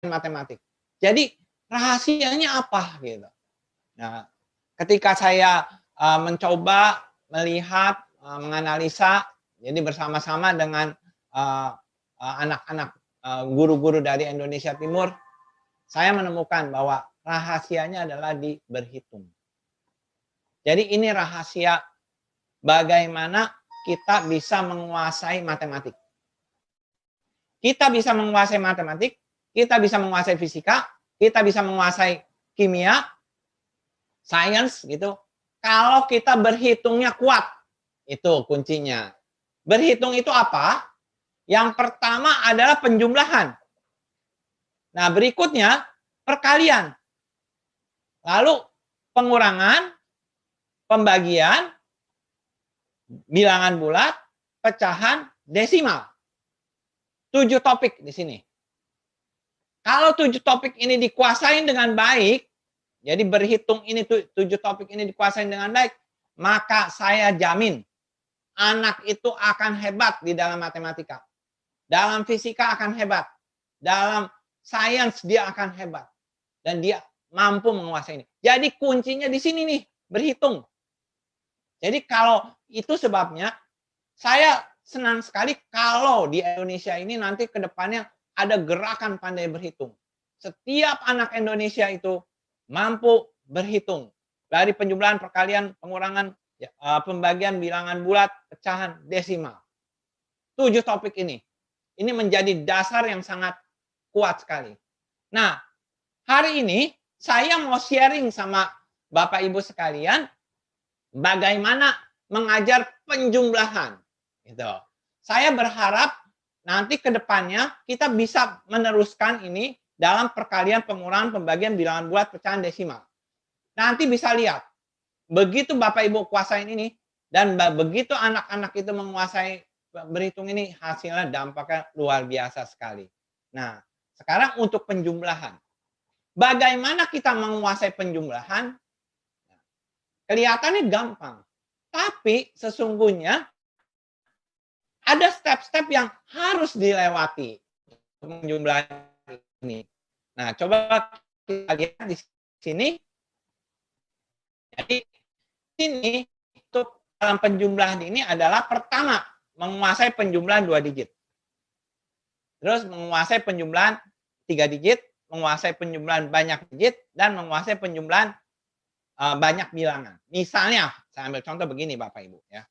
matematik. Jadi rahasianya apa gitu. Nah, ketika saya mencoba melihat, menganalisa, jadi bersama-sama dengan anak-anak guru-guru dari Indonesia Timur, saya menemukan bahwa rahasianya adalah di berhitung. Jadi ini rahasia bagaimana kita bisa menguasai matematik. Kita bisa menguasai matematik, kita bisa menguasai fisika, kita bisa menguasai kimia, sains gitu. Kalau kita berhitungnya kuat, itu kuncinya. Berhitung itu apa? Yang pertama adalah penjumlahan. Nah, berikutnya perkalian. Lalu pengurangan, pembagian, bilangan bulat, pecahan, desimal. 7 topik di sini. Kalau 7 topik ini dikuasain dengan baik, jadi berhitung ini 7 topik ini dikuasain dengan baik, maka saya jamin anak itu akan hebat di dalam matematika. Dalam fisika akan hebat. Dalam sains dia akan hebat. Dan dia mampu menguasai ini. Jadi kuncinya di sini nih, berhitung. Jadi kalau itu sebabnya saya senang sekali kalau di Indonesia ini nanti ke depannya ada gerakan pandai berhitung. Setiap anak Indonesia itu mampu berhitung. Dari penjumlahan, perkalian, pengurangan, pembagian, bilangan bulat, pecahan, desimal. 7 topik ini. Ini menjadi dasar yang sangat kuat sekali. Nah, hari ini saya mau sharing sama Bapak Ibu sekalian bagaimana mengajar penjumlahan. Gitu. Saya berharap nanti ke depannya kita bisa meneruskan ini dalam perkalian, pengurangan, pembagian, bilangan bulat, pecahan, desimal. Nanti bisa lihat, begitu Bapak Ibu kuasain ini, dan begitu anak-anak itu menguasai berhitung ini, hasilnya dampaknya luar biasa sekali. Nah, sekarang untuk penjumlahan. Bagaimana kita menguasai penjumlahan? Kelihatannya gampang. Tapi sesungguhnya ada step-step yang harus dilewati untuk penjumlahan ini. Nah, coba kita lihat di sini. Jadi, ini untuk dalam penjumlahan ini adalah pertama, menguasai penjumlahan 2 digit. Terus menguasai penjumlahan 3 digit, menguasai penjumlahan banyak digit, dan menguasai penjumlahan banyak bilangan. Misalnya, saya ambil contoh begini Bapak Ibu ya.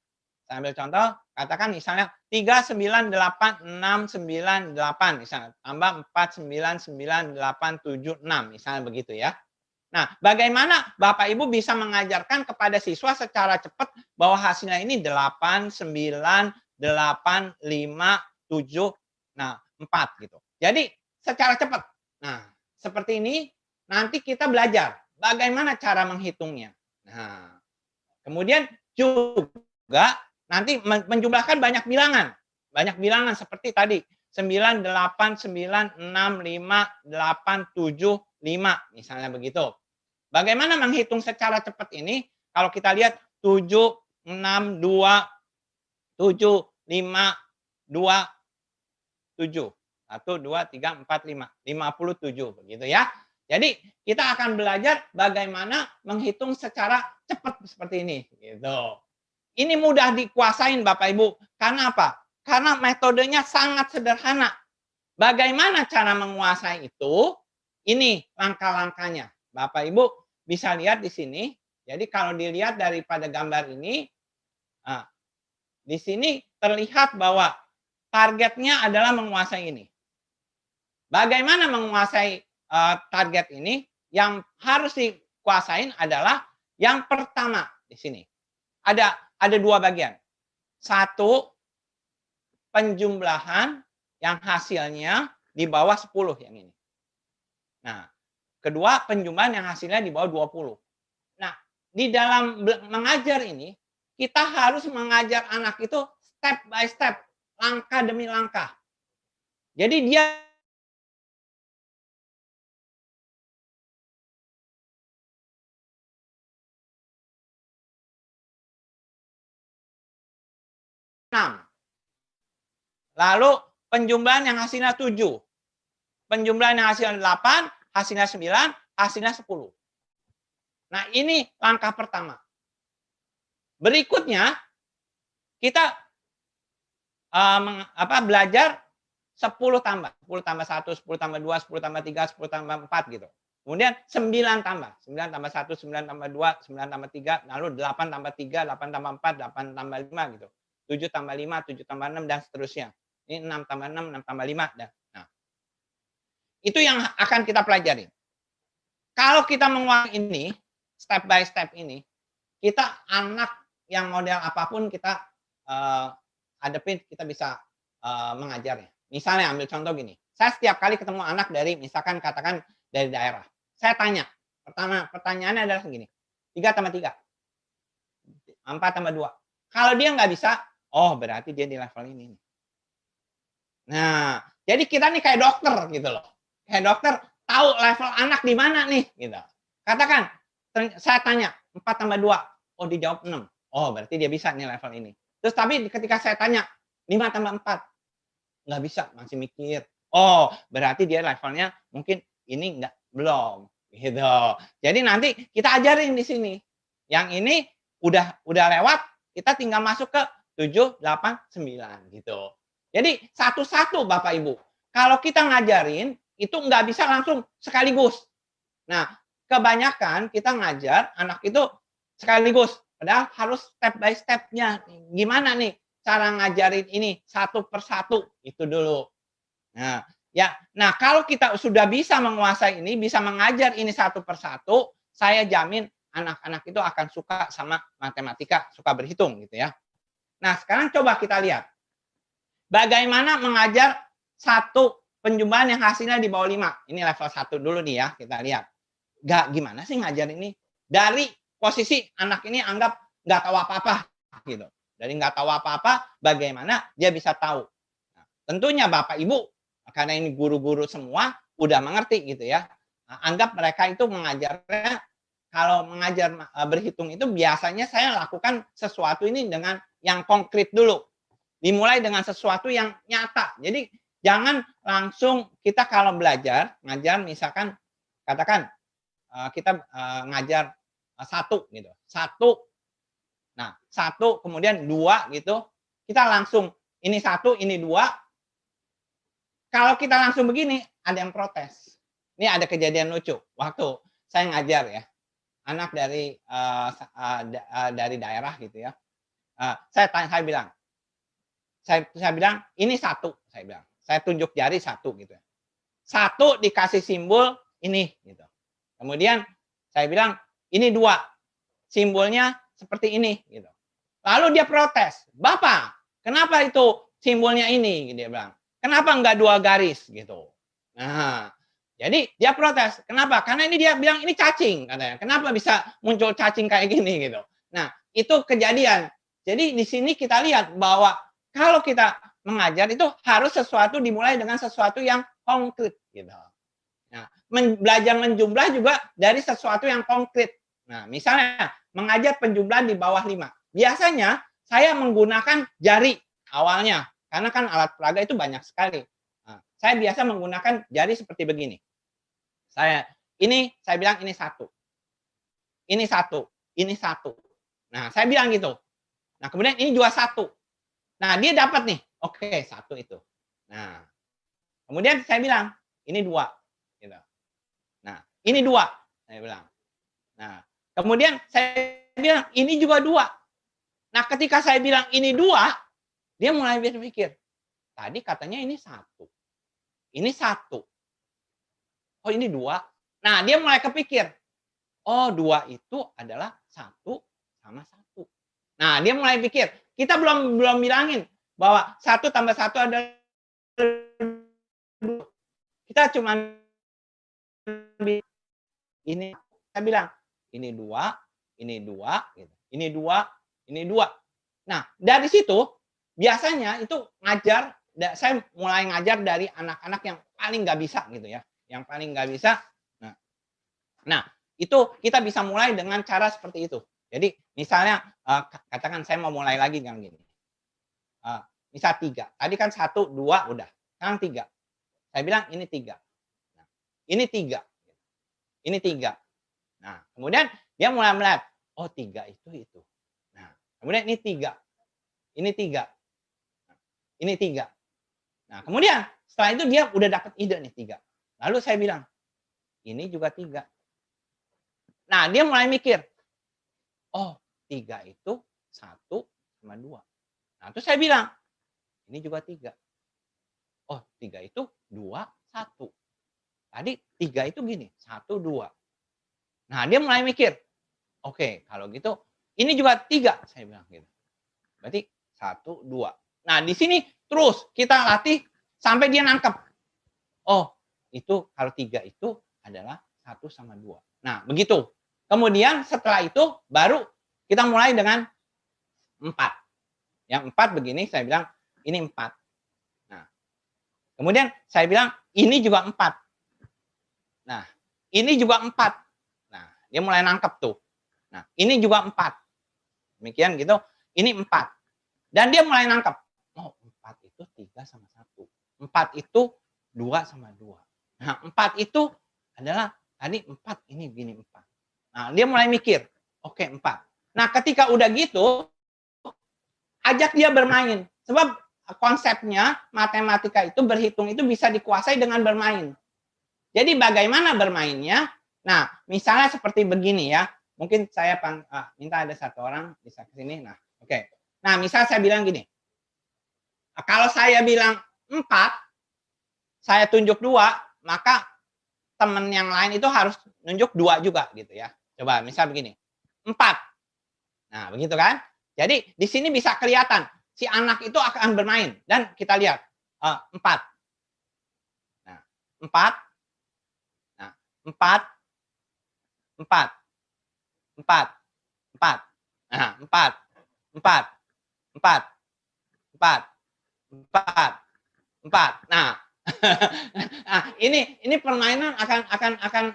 Saya ambil contoh, katakan misalnya 3986698 misalnya, tambah 4997876 misalnya begitu ya. Nah, bagaimana Bapak Ibu bisa mengajarkan kepada siswa secara cepat bahwa hasilnya ini 8, 9, 8, 5, 7, nah 4 gitu. Jadi secara cepat. Nah, seperti ini nanti kita belajar bagaimana cara menghitungnya. Nah, kemudian juga nanti menjumlahkan banyak bilangan. Banyak bilangan seperti tadi 9, 8, 9, 6, 5, 8, 7, 5 misalnya begitu. Bagaimana menghitung secara cepat ini? Kalau kita lihat 7, 6, 2, 7, 5, 2, 7. 1, 2, 3, 4, 5. 57 begitu ya. Jadi kita akan belajar bagaimana menghitung secara cepat seperti ini gitu. Ini mudah dikuasain Bapak Ibu. Karena apa? Karena metodenya sangat sederhana. Bagaimana cara menguasai itu? Ini langkah-langkahnya. Bapak Ibu bisa lihat di sini. Jadi kalau dilihat daripada gambar ini, nah, di sini terlihat bahwa targetnya adalah menguasai ini. Bagaimana menguasai target ini? Yang harus dikuasain adalah yang pertama di sini. Ada 2 bagian. 1, penjumlahan yang hasilnya di bawah 10 yang ini. Nah, kedua penjumlahan yang hasilnya di bawah 20. Nah, di dalam mengajar ini, kita harus mengajar anak itu step by step, langkah demi langkah. Jadi dia enam. Lalu penjumlahan yang hasilnya 7. penjumlahan hasilnya 8, hasilnya 9, hasilnya 10. Nah, ini langkah pertama. Berikutnya, kita belajar 10 tambah. 10 tambah 1, 10 tambah 2, 10 tambah 3, 10 tambah 4 gitu. Kemudian 9 tambah. 9 tambah 1, 9 tambah 2, 9 tambah 3, lalu 8 tambah 3, 8 tambah 4, 8 tambah 5 gitu. 7 tambah 5, 7 tambah 6 dan seterusnya. Ini 6 tambah 6, 6 tambah 5 dan nah, itu yang akan kita pelajari. Kalau kita menguasai ini, step by step ini, kita anak yang model apapun kita hadapin, kita bisa mengajarnya. Misalnya ambil contoh gini, saya setiap kali ketemu anak dari misalkan katakan dari daerah, saya tanya, pertanyaannya adalah segini, 3 tambah 3, 4 tambah 2. Kalau dia nggak bisa, oh berarti dia di level ini. Nah, jadi kita nih kayak dokter gitu loh. Kayak dokter tahu level anak di mana nih gitu. Katakan saya tanya 4 tambah 2, oh dijawab 6. Oh berarti dia bisa nih level ini. Terus tapi ketika saya tanya 5 tambah 4, nggak bisa, masih mikir. Oh berarti dia levelnya mungkin ini belum gitu. Jadi nanti kita ajarin di sini. Yang ini udah lewat, kita tinggal masuk ke 7, 8, 9 gitu. Jadi satu-satu Bapak Ibu. Kalau kita ngajarin itu nggak bisa langsung sekaligus. Nah, kebanyakan kita ngajar anak itu sekaligus. Padahal harus step by step-nya. Gimana nih cara ngajarin ini satu persatu itu dulu. Nah, ya. Nah, kalau kita sudah bisa menguasai ini, bisa mengajar ini satu persatu, saya jamin anak-anak itu akan suka sama matematika, suka berhitung gitu ya. Nah, sekarang coba kita lihat. Bagaimana mengajar satu penjumlahan yang hasilnya di bawah 5. Ini level 1 dulu nih ya, kita lihat. Gimana sih ngajar ini? Dari posisi anak ini anggap nggak tahu apa-apa gitu. Dari nggak tahu apa-apa, bagaimana dia bisa tahu. Nah, tentunya Bapak Ibu, karena ini guru-guru semua, udah mengerti gitu ya. Nah, anggap mereka itu mengajarnya, kalau mengajar berhitung itu biasanya saya lakukan sesuatu ini dengan yang konkret dulu. Dimulai dengan sesuatu yang nyata. Jadi jangan langsung kita kalau belajar, ngajar misalkan katakan kita ngajar satu gitu. Satu, nah satu kemudian 2 gitu. Kita langsung ini 1, ini 2. Kalau kita langsung begini, ada yang protes. Ini ada kejadian lucu. Waktu saya ngajar ya, anak dari daerah gitu ya. Saya bilang, saya bilang, "Ini 1," saya bilang. Saya tunjuk jari 1 gitu ya. 1 dikasih simbol ini gitu. Kemudian saya bilang, "Ini 2, simbolnya seperti ini," gitu. Lalu dia protes, "Bapak, kenapa itu simbolnya ini?" Dia bilang. "Kenapa enggak 2 garis?" gitu. Nah, jadi dia protes, "Kenapa?" Karena ini dia bilang, "Ini cacing," katanya. "Kenapa bisa muncul cacing kayak gini?" gitu. Nah, itu kejadian. Jadi di sini kita lihat bahwa kalau kita mengajar itu harus sesuatu dimulai dengan sesuatu yang konkret gitu. Nah, belajar menjumlah juga dari sesuatu yang konkret. Nah, misalnya mengajar penjumlahan di bawah 5. Biasanya saya menggunakan jari awalnya, karena kan alat peraga itu banyak sekali. Nah, saya biasa menggunakan jari seperti begini. Saya bilang ini 1. Ini 1, ini 1. Nah, saya bilang gitu. Nah, kemudian ini juga 1. Nah, dia dapat nih. Oke, 1 itu. Nah, kemudian saya bilang, ini 2. Gitu. Nah, ini 2. Saya bilang. Nah, kemudian saya bilang, ini juga 2. Nah, ketika saya bilang ini 2, dia mulai berpikir, tadi katanya ini 1. Ini 1. Oh, ini 2. Nah, dia mulai kepikir, oh 2 itu adalah 1 sama 1. Nah, dia mulai pikir, kita belum bilangin bahwa 1 tambah 1 adalah 2. Kita cuma ini, saya bilang, ini 2, ini 2, gitu. Ini 2, ini 2. Nah, dari situ biasanya itu ngajar, saya mulai ngajar dari anak-anak yang paling nggak bisa gitu ya, yang paling nggak bisa. Nah, itu kita bisa mulai dengan cara seperti itu. Jadi misalnya katakan saya mau mulai lagi dengan gini. Misal 3, tadi kan 1, 2 udah, sekarang 3. Saya bilang ini 3. ini 3. Ini 3. Nah, kemudian dia mulai melihat, oh 3 itu. Nah, kemudian ini 3. Ini 3. Ini 3. Nah, kemudian setelah itu dia udah dapat ide nih 3. Lalu saya bilang, ini juga 3. Nah, dia mulai mikir, oh 3 itu 1 sama 2. Nah, terus saya bilang, ini juga 3. Oh 3 itu 2, 1. Tadi 3 itu gini, 1, 2. Nah, dia mulai mikir, oke kalau gitu ini juga 3, saya bilang gitu. Berarti 1, 2. Nah, di sini terus kita latih sampai dia nangkep. Oh, itu kalau 3 itu adalah 1 sama 2. Nah, begitu. Kemudian setelah itu baru kita mulai dengan 4. Yang 4 begini saya bilang, ini 4. Nah, kemudian saya bilang, ini juga 4. Nah, ini juga 4. Nah, dia mulai nangkep tuh. Nah, ini juga 4. Demikian gitu, ini 4. Dan dia mulai nangkep. Oh, 4 itu 3 sama 1. 4 itu 2 sama 2. Nah, 4 itu adalah tadi 4, ini gini 4. Nah, dia mulai mikir, oke 4. Nah, ketika udah gitu, ajak dia bermain. Sebab konsepnya matematika itu berhitung itu bisa dikuasai dengan bermain. Jadi bagaimana bermainnya? Nah, misalnya seperti begini ya. Mungkin saya minta ada satu orang bisa ke sini. Nah, oke. Nah, misal saya bilang gini. Kalau saya bilang 4, saya tunjuk 2, maka teman yang lain itu harus nunjuk 2 juga gitu ya. Coba misal begini. 4. Nah, begitu kan? Jadi di sini bisa kelihatan si anak itu akan bermain dan kita lihat 4. Nah, 4. Nah, 4. 4. 4. 4. Nah, 4. 4. 4. 4. 4. 4. Nah. Nah, ini permainan akan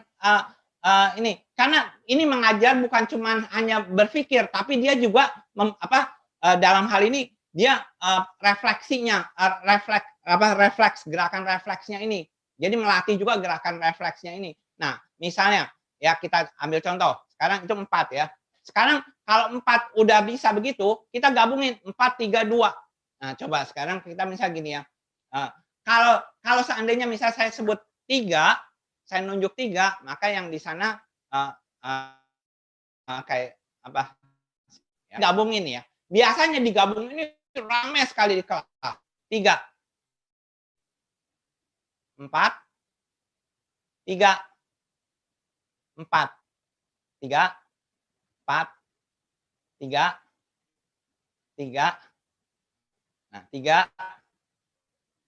ini karena ini mengajar bukan cuma hanya berpikir tapi dia juga dalam hal ini dia refleksinya refleks gerakan refleksnya ini. Jadi melatih juga gerakan refleksnya ini. Nah, misalnya ya kita ambil contoh. Sekarang itu 4 ya. Sekarang kalau 4 udah bisa begitu, kita gabungin 4, 3, 2. Nah, coba sekarang kita misal gini ya. Kalau seandainya misal saya sebut 3, saya nunjuk 3, maka yang di sana kayak apa? Gabungin ya. Biasanya digabungin ini ramai sekali di kelas. 3, 4, 3, 4, 3, 4, 3, 3. Nah, 3.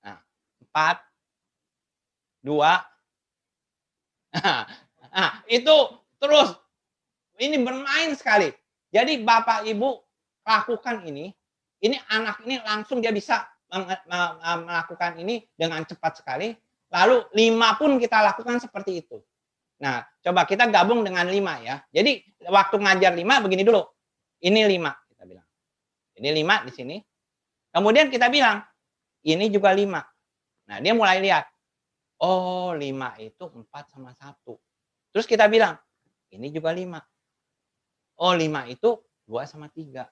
Nah, 4, 2. Nah, itu terus ini bermain sekali. Jadi Bapak Ibu lakukan ini anak ini langsung dia bisa melakukan ini dengan cepat sekali. Lalu 5 pun kita lakukan seperti itu. Nah, coba kita gabung dengan 5 ya. Jadi waktu ngajar 5 begini dulu. Ini 5 kita bilang. Ini 5 di sini. Kemudian kita bilang, ini juga 5. Nah, dia mulai lihat. Oh, 5 itu 4 sama 1. Terus kita bilang, ini juga 5. Oh, 5 itu 2 sama 3.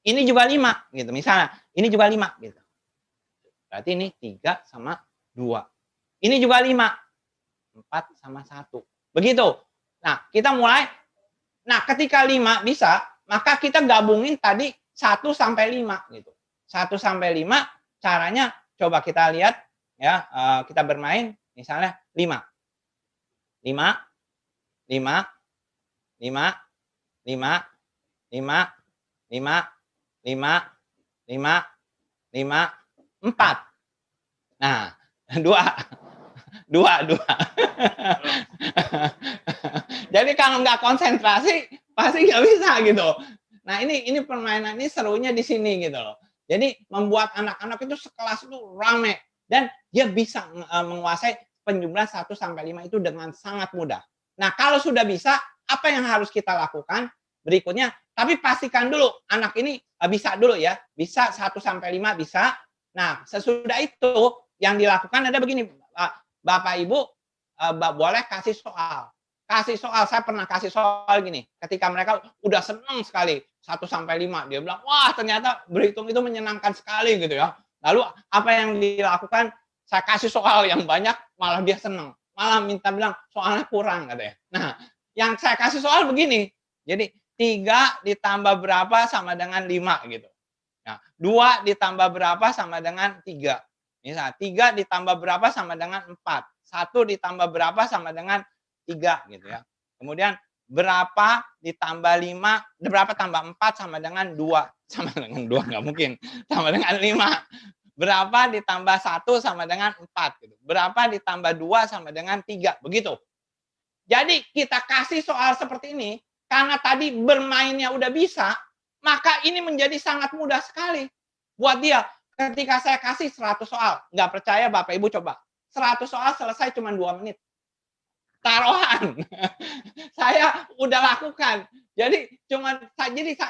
Ini juga 5 gitu. Misalnya, ini juga 5 gitu. Berarti ini 3 sama 2. Ini juga 5. 4 sama 1. Begitu. Nah, kita mulai. Nah, ketika 5 bisa, maka kita gabungin tadi 1 sampai 5 gitu. 1 sampai 5 caranya coba kita lihat ya, kita bermain misalnya 5. 5, 5, 5, 5, 5, 5, 5, 5, 5, 4. Nah, 2. 2. Jadi kalau nggak konsentrasi pasti nggak bisa gitu. Nah, ini permainan ini serunya di sini gitu loh. Jadi membuat anak-anak itu sekelas itu rame dan dia bisa menguasai penjumlahan 1 sampai 5 itu dengan sangat mudah. Nah, kalau sudah bisa, apa yang harus kita lakukan berikutnya? Tapi pastikan dulu anak ini bisa dulu ya. Bisa 1 sampai 5 bisa. Nah, sesudah itu yang dilakukan ada begini, Bapak Ibu boleh kasih soal. Kasih soal, saya pernah kasih soal gini, ketika mereka udah senang sekali, 1 sampai 5, dia bilang, "Wah, ternyata berhitung itu menyenangkan sekali," gitu ya. Lalu apa yang dilakukan, saya kasih soal yang banyak, malah dia senang. Malah minta bilang, "Soalnya kurang," katanya. Nah, yang saya kasih soal begini, jadi 3 ditambah berapa sama dengan 5 gitu. Nah, 2 ditambah berapa sama dengan 3. Misal 3 ditambah berapa sama dengan 4. 1 ditambah berapa sama dengan 3 gitu ya. Kemudian berapa ditambah 5, berapa tambah 4 sama dengan 2. Sama dengan 2 nggak mungkin, sama dengan 5. Berapa ditambah 1 sama dengan 4 gitu. Berapa ditambah 2 sama dengan 3, begitu. Jadi kita kasih soal seperti ini, karena tadi bermainnya udah bisa, maka ini menjadi sangat mudah sekali buat dia. Ketika saya kasih 100 soal, nggak percaya Bapak Ibu coba. 100 soal selesai cuma 2 menit. Taruhan. Saya udah lakukan. Jadi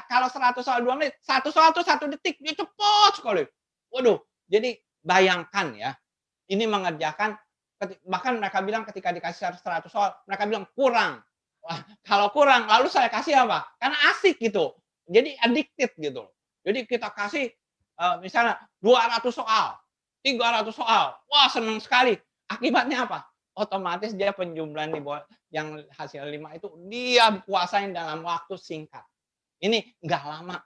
kalau 100 soal 2 menit, 1 soal tuh 1 detik, dia cepet sekali. Waduh, jadi bayangkan ya, ini mengerjakan bahkan mereka bilang ketika dikasih 100 soal, mereka bilang kurang. Wah, kalau kurang lalu saya kasih apa? Karena asik gitu. Jadi addicted gitu. Jadi kita kasih misalnya 200 soal, 300 soal. Wah, senang sekali. Akibatnya apa? Otomatis dia penjumlahan di bawah yang hasil 5 itu dia kuasain dalam waktu singkat. Ini nggak lama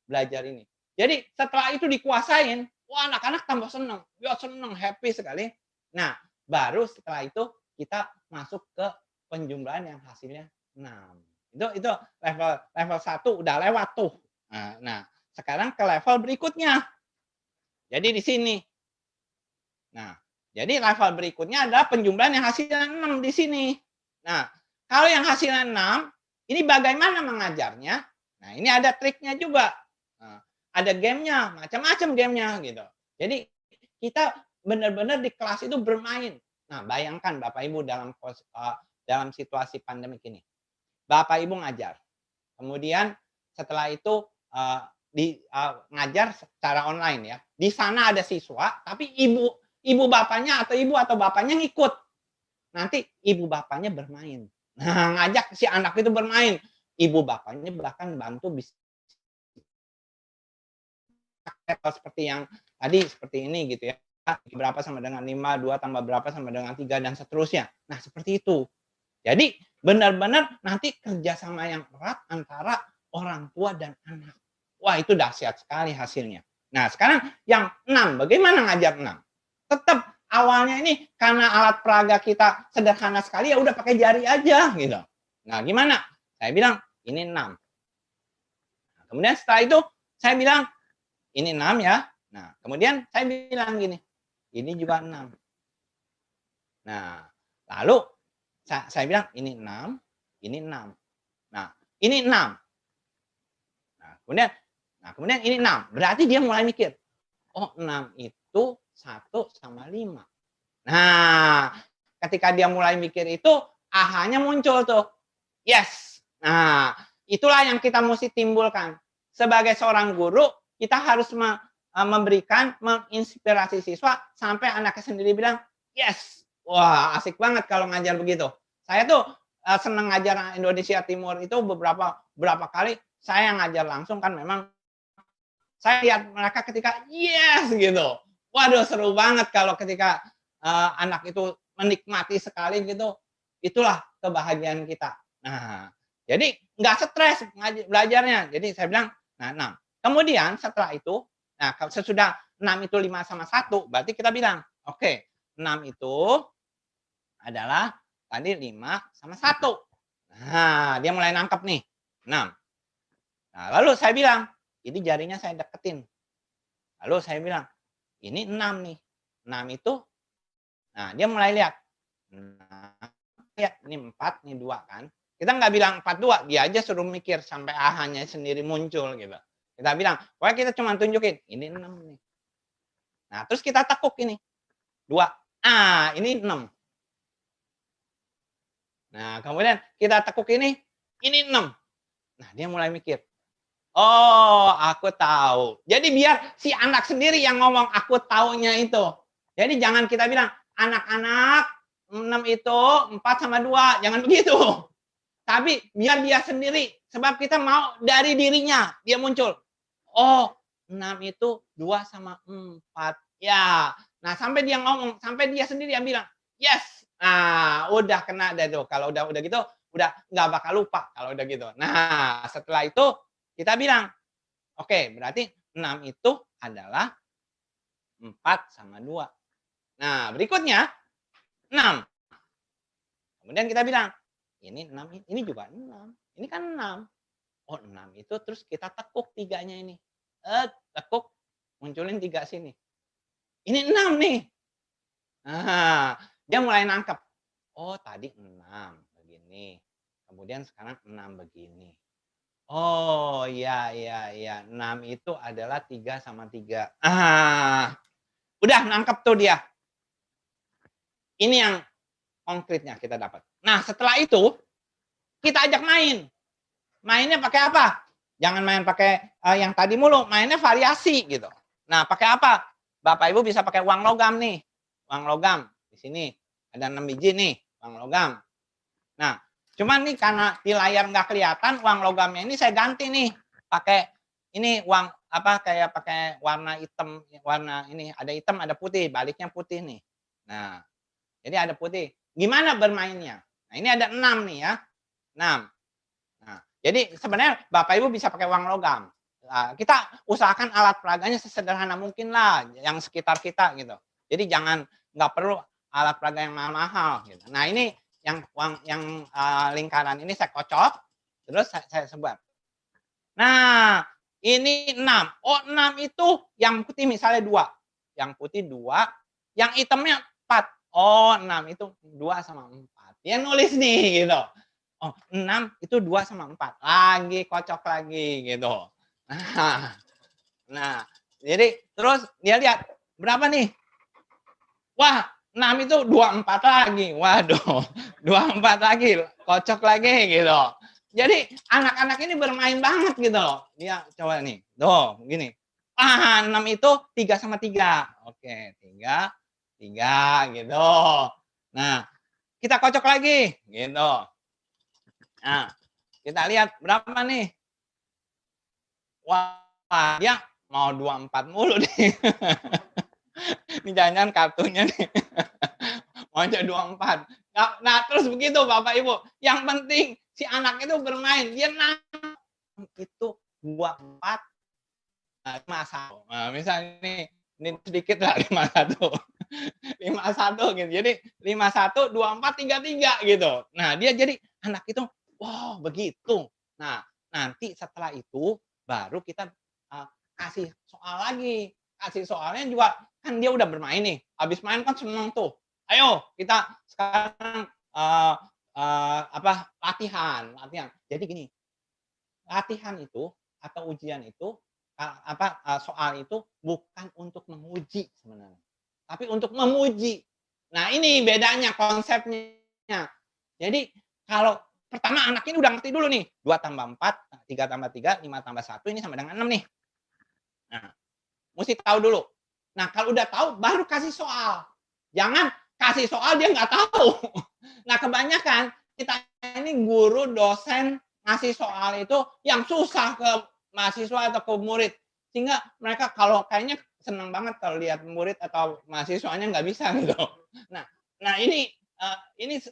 belajar ini. Jadi setelah itu dikuasain, wah anak-anak tambah senang. Dia senang, happy sekali. Nah, baru setelah itu kita masuk ke penjumlahan yang hasilnya 6. Itu level 1 udah lewat tuh. Nah, sekarang ke level berikutnya. Jadi di sini. Nah, jadi level berikutnya adalah penjumlahan yang hasilnya 6 di sini. Nah, kalau yang hasilnya 6, ini bagaimana mengajarnya? Nah, ini ada triknya juga. Nah, ada gamenya, macam-macam gamenya gitu. Jadi kita benar-benar di kelas itu bermain. Nah, bayangkan Bapak Ibu dalam situasi pandemik ini. Bapak Ibu ngajar. Kemudian setelah itu ngajar secara online ya. Di sana ada siswa, tapi ibu bapaknya atau ibu atau bapaknya ngikut. Nanti ibu bapaknya bermain. Nah, ngajak si anak itu bermain. Ibu bapaknya bahkan bantu bisa seperti yang tadi seperti ini gitu ya. Berapa sama dengan 5, 2 tambah berapa sama dengan 3 dan seterusnya. Nah, seperti itu. Jadi benar-benar nanti kerjasama yang erat antara orang tua dan anak. Wah, itu dahsyat sekali hasilnya. Nah, sekarang yang 6, bagaimana ngajar 6? Tetap awalnya ini karena alat peraga kita sederhana sekali, ya udah pakai jari aja gitu. Nah, gimana? Saya bilang ini 6. Nah, kemudian setelah itu saya bilang ini 6 ya. Nah, kemudian saya bilang gini, ini juga 6. Nah, lalu saya bilang ini 6, ini 6. Nah, ini 6. Nah, kemudian ini 6. Berarti dia mulai mikir. Oh, 6 itu 1 sama 5. Nah, ketika dia mulai mikir itu, ahanya muncul tuh. Yes. Nah, itulah yang kita mesti timbulkan. Sebagai seorang guru, kita harus memberikan, menginspirasi siswa sampai anaknya sendiri bilang, yes. Wah, asik banget kalau ngajar begitu. Saya tuh senang ngajar Indonesia Timur itu beberapa kali saya ngajar langsung kan memang saya lihat mereka ketika yes gitu. Waduh, seru banget kalau ketika anak itu menikmati sekali gitu. Itulah kebahagiaan kita. Nah, jadi nggak stres belajarnya. Jadi saya bilang, nah 6. Kemudian setelah itu, nah sesudah 6 itu 5 sama 1, berarti kita bilang, oke, 6 itu adalah tadi 5 sama 1. Nah, dia mulai nangkep nih, 6. Nah, lalu saya bilang, ini jarinya saya deketin. Lalu saya bilang, ini 6 nih. 6 itu, nah dia mulai lihat. Nah, lihat, ini 4, ini 2 kan. Kita nggak bilang 4, 2, dia aja suruh mikir sampai ahanya sendiri muncul gitu. Kita bilang, pokoknya kita cuma tunjukin, ini 6 nih. Nah, terus kita tekuk ini. 2. Ini 6. Nah, kemudian kita tekuk ini 6. Nah, dia mulai mikir. Oh, aku tahu. Jadi biar si anak sendiri yang ngomong aku taunya itu. Jadi jangan kita bilang, anak-anak 6 itu 4 sama 2, jangan begitu. Tapi biar dia sendiri, sebab kita mau dari dirinya dia muncul. Oh, 6 itu 2 sama 4. Ya. Nah, sampai dia ngomong, sampai dia sendiri yang bilang, "Yes." Nah, udah kena deh tuh. Kalau udah gitu, udah nggak bakal lupa kalau udah gitu. Nah, setelah itu kita bilang, "Oke, berarti 6 itu adalah 4 sama 2." Nah, berikutnya 6. Kemudian kita bilang, "Ini 6, ini juga 6. Ini kan 6." Oh, 6 itu terus kita tekuk tiganya ini. Tekuk, munculin 3 sini. Ini 6 nih. Nah, dia mulai nangkep. Oh, tadi 6 begini. Kemudian sekarang 6 begini. Oh, iya iya iya. 6 itu adalah 3 sama 3. Udah nangkep tuh dia. Ini yang konkretnya kita dapat. Nah, setelah itu kita ajak main. Mainnya pakai apa? Jangan main pakai, yang tadi mulu, mainnya variasi gitu. Nah, pakai apa? Bapak Ibu bisa pakai uang logam nih, uang logam. Di sini ada 6 biji nih, uang logam. Nah, cuman nih karena di layar nggak kelihatan uang logamnya ini saya ganti nih, pakai ini uang apa, kayak pakai warna hitam, warna ini, ada hitam, ada putih, baliknya putih nih. Nah, jadi ada putih. Gimana bermainnya? Nah, ini ada 6 nih ya, 6. Nah, jadi sebenarnya Bapak Ibu bisa pakai uang logam. Kita usahakan alat peraganya sesederhana mungkin lah, yang sekitar kita gitu. Jadi jangan, nggak perlu alat peraga yang mahal-mahal gitu. Nah, ini yang uang yang, lingkaran ini saya kocok, terus saya sebar. Nah, ini 6. Oh, 6 itu yang putih misalnya 2, yang putih 2, yang hitamnya 4. Oh, 6 itu 2 sama 4. Dia nulis nih gitu. Oh, 6 itu 2 sama 4. Lagi kocok lagi gitu. Nah, nah, jadi terus dia lihat, berapa nih? Wah, 6 itu 24 lagi. Waduh, 24 lagi, kocok lagi gitu. Jadi anak-anak ini bermain banget gitu loh. Dia coba nih, tuh gini. 6 itu 3 sama 3. Oke, 3, 3 gitu. Nah, kita kocok lagi gitu. Nah, kita lihat berapa nih? Wah, dia mau 24 mulu nih. Ini jangan-jangan kartunya nih. Maunya 24. Nah, terus begitu Bapak Ibu. Yang penting si anak itu bermain, dia itu 24, 51. Nah, misalnya ini sedikit lah 51. 51 gitu. Jadi 51, 24, 33 gitu. Nah, dia jadi anak itu, wow begitu. Nah, nanti setelah itu baru kita, kasih soal lagi. Kasih soalnya juga kan dia udah bermain nih, habis main kan seneng tuh. Ayo kita sekarang, latihan latihan. Jadi gini, latihan itu atau ujian itu, soal itu bukan untuk menguji sebenarnya, tapi untuk memuji. Nah, ini bedanya konsepnya. Jadi kalau pertama anak ini udah ngerti dulu nih, 2 tambah 4, 3 tambah 3, 5 tambah 1 ini sama dengan 6 nih. Nah, mesti tahu dulu. Nah, kalau udah tahu baru kasih soal. Jangan kasih soal dia nggak tahu. Nah, kebanyakan kita ini guru, dosen ngasih soal itu yang susah ke mahasiswa atau ke murid. Sehingga mereka kalau kayaknya senang banget kalau lihat murid atau mahasiswanya nggak bisa gitu. Nah nah ini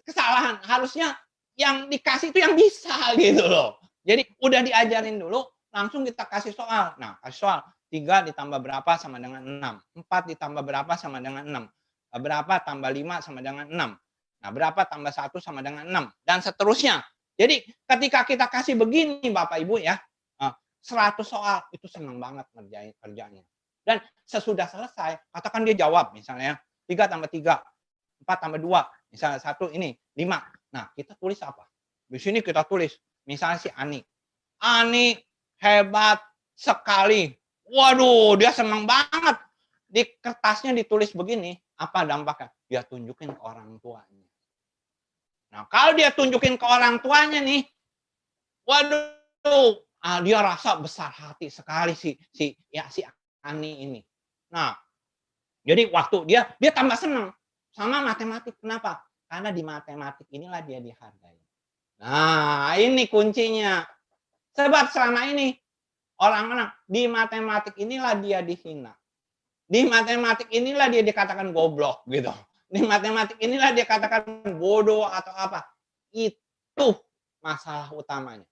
kesalahan. Harusnya yang dikasih itu yang bisa gitu loh. Jadi udah diajarin dulu, langsung kita kasih soal. Nah, kasih soal 3 ditambah berapa sama dengan 6, 4 ditambah berapa sama dengan 6, berapa tambah 5 sama dengan 6. Nah, berapa tambah 1 sama dengan 6, dan seterusnya. Jadi ketika kita kasih begini Bapak Ibu ya, 100 soal, itu senang banget ngerjain kerjanya. Dan sesudah selesai, katakan dia jawab misalnya 3 tambah 3, 4 tambah 2, misalnya 1 ini 5. Nah, kita tulis apa? Di sini kita tulis, misalnya si Ani. Ani hebat sekali. Waduh, dia senang banget. Di kertasnya ditulis begini, apa dampaknya? Dia tunjukin ke orang tuanya. Nah, kalau dia tunjukin ke orang tuanya nih, waduh, dia rasa besar hati sekali si Ani ini. Nah, jadi waktu dia tambah senang sama matematik. Kenapa? Karena di matematik inilah dia dihargai. Nah, ini kuncinya. Sebab selama ini orang-orang di matematik inilah dia dihina. Di matematik inilah dia dikatakan goblok gitu. Di matematik inilah dia katakan bodoh atau apa. Itu masalah utamanya.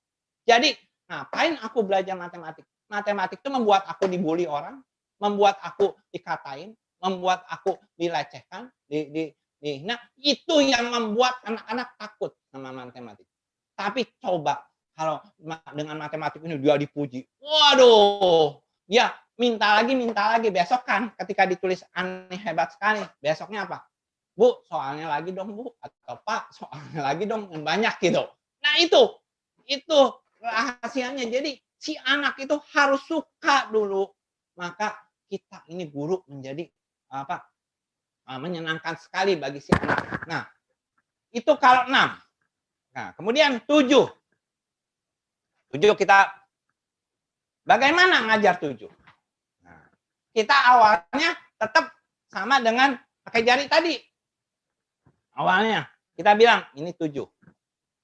Jadi, ngapain aku belajar matematik? Matematik itu membuat aku dibully orang, membuat aku dikatain, membuat aku dilecehkan, dihina. Itu yang membuat anak-anak takut sama matematik. Tapi coba kalau dengan matematik ini dia dipuji. Waduh, dia minta lagi. Besok kan ketika ditulis aneh hebat sekali. Besoknya apa? Bu, soalnya lagi dong, Bu. Atau Pak, soalnya lagi dong yang banyak gitu. Nah, itu rahasianya. Jadi si anak itu harus suka dulu. Maka kita ini guru menjadi apa? Menyenangkan sekali bagi si anak. Nah, itu kalau 6. Nah, kemudian 7. 7 kita bagaimana ngajar 7? Nah, kita awalnya tetap sama dengan pakai jari tadi. Awalnya kita bilang ini 7.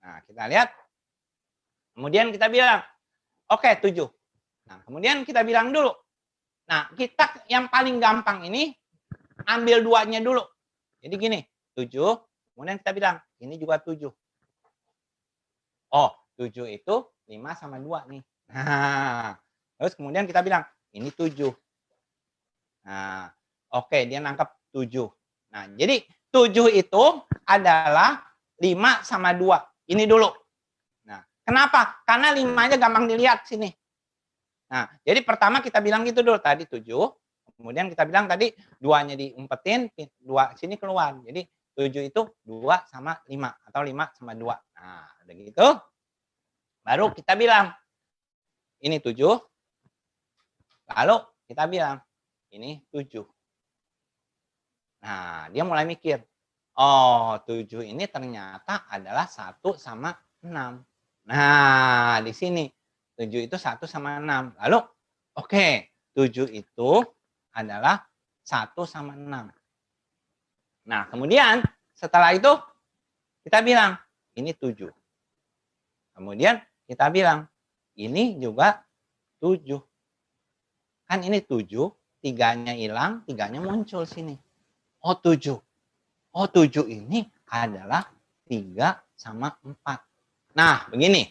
Nah, kita lihat. Kemudian kita bilang, oke 7. Nah, kemudian kita bilang dulu. Nah, kita yang paling gampang ini ambil 2-nya dulu. Jadi gini, 7. Kemudian kita bilang, ini juga 7. Oh, 7 itu 5 sama 2 nih. Nah, terus kemudian kita bilang, ini 7. Nah, oke, dia nangkep 7. Nah, jadi 7 itu adalah 5 sama 2. Ini dulu. Nah, kenapa? Karena 5-nya gampang dilihat sini. Nah, jadi pertama kita bilang gitu dulu. Tadi 7. Kemudian kita bilang tadi 2-nya diumpetin, 2 sini keluar. Jadi 7 itu 2 sama 5. Atau 5 sama 2. Nah, udah gitu. Baru kita bilang, ini 7. Lalu kita bilang, ini 7. Nah, dia mulai mikir. Oh, 7 ini ternyata adalah 1 sama 6. Nah, di sini. 7 itu 1 sama 6. Lalu, oke, 7 itu adalah 1 sama 6. Nah, kemudian setelah itu kita bilang, ini 7. Kemudian kita bilang, ini juga 7. Kan ini 7, 3-nya hilang, 3-nya muncul sini. Oh, 7. Oh, 7 ini adalah 3 sama 4. Nah, begini.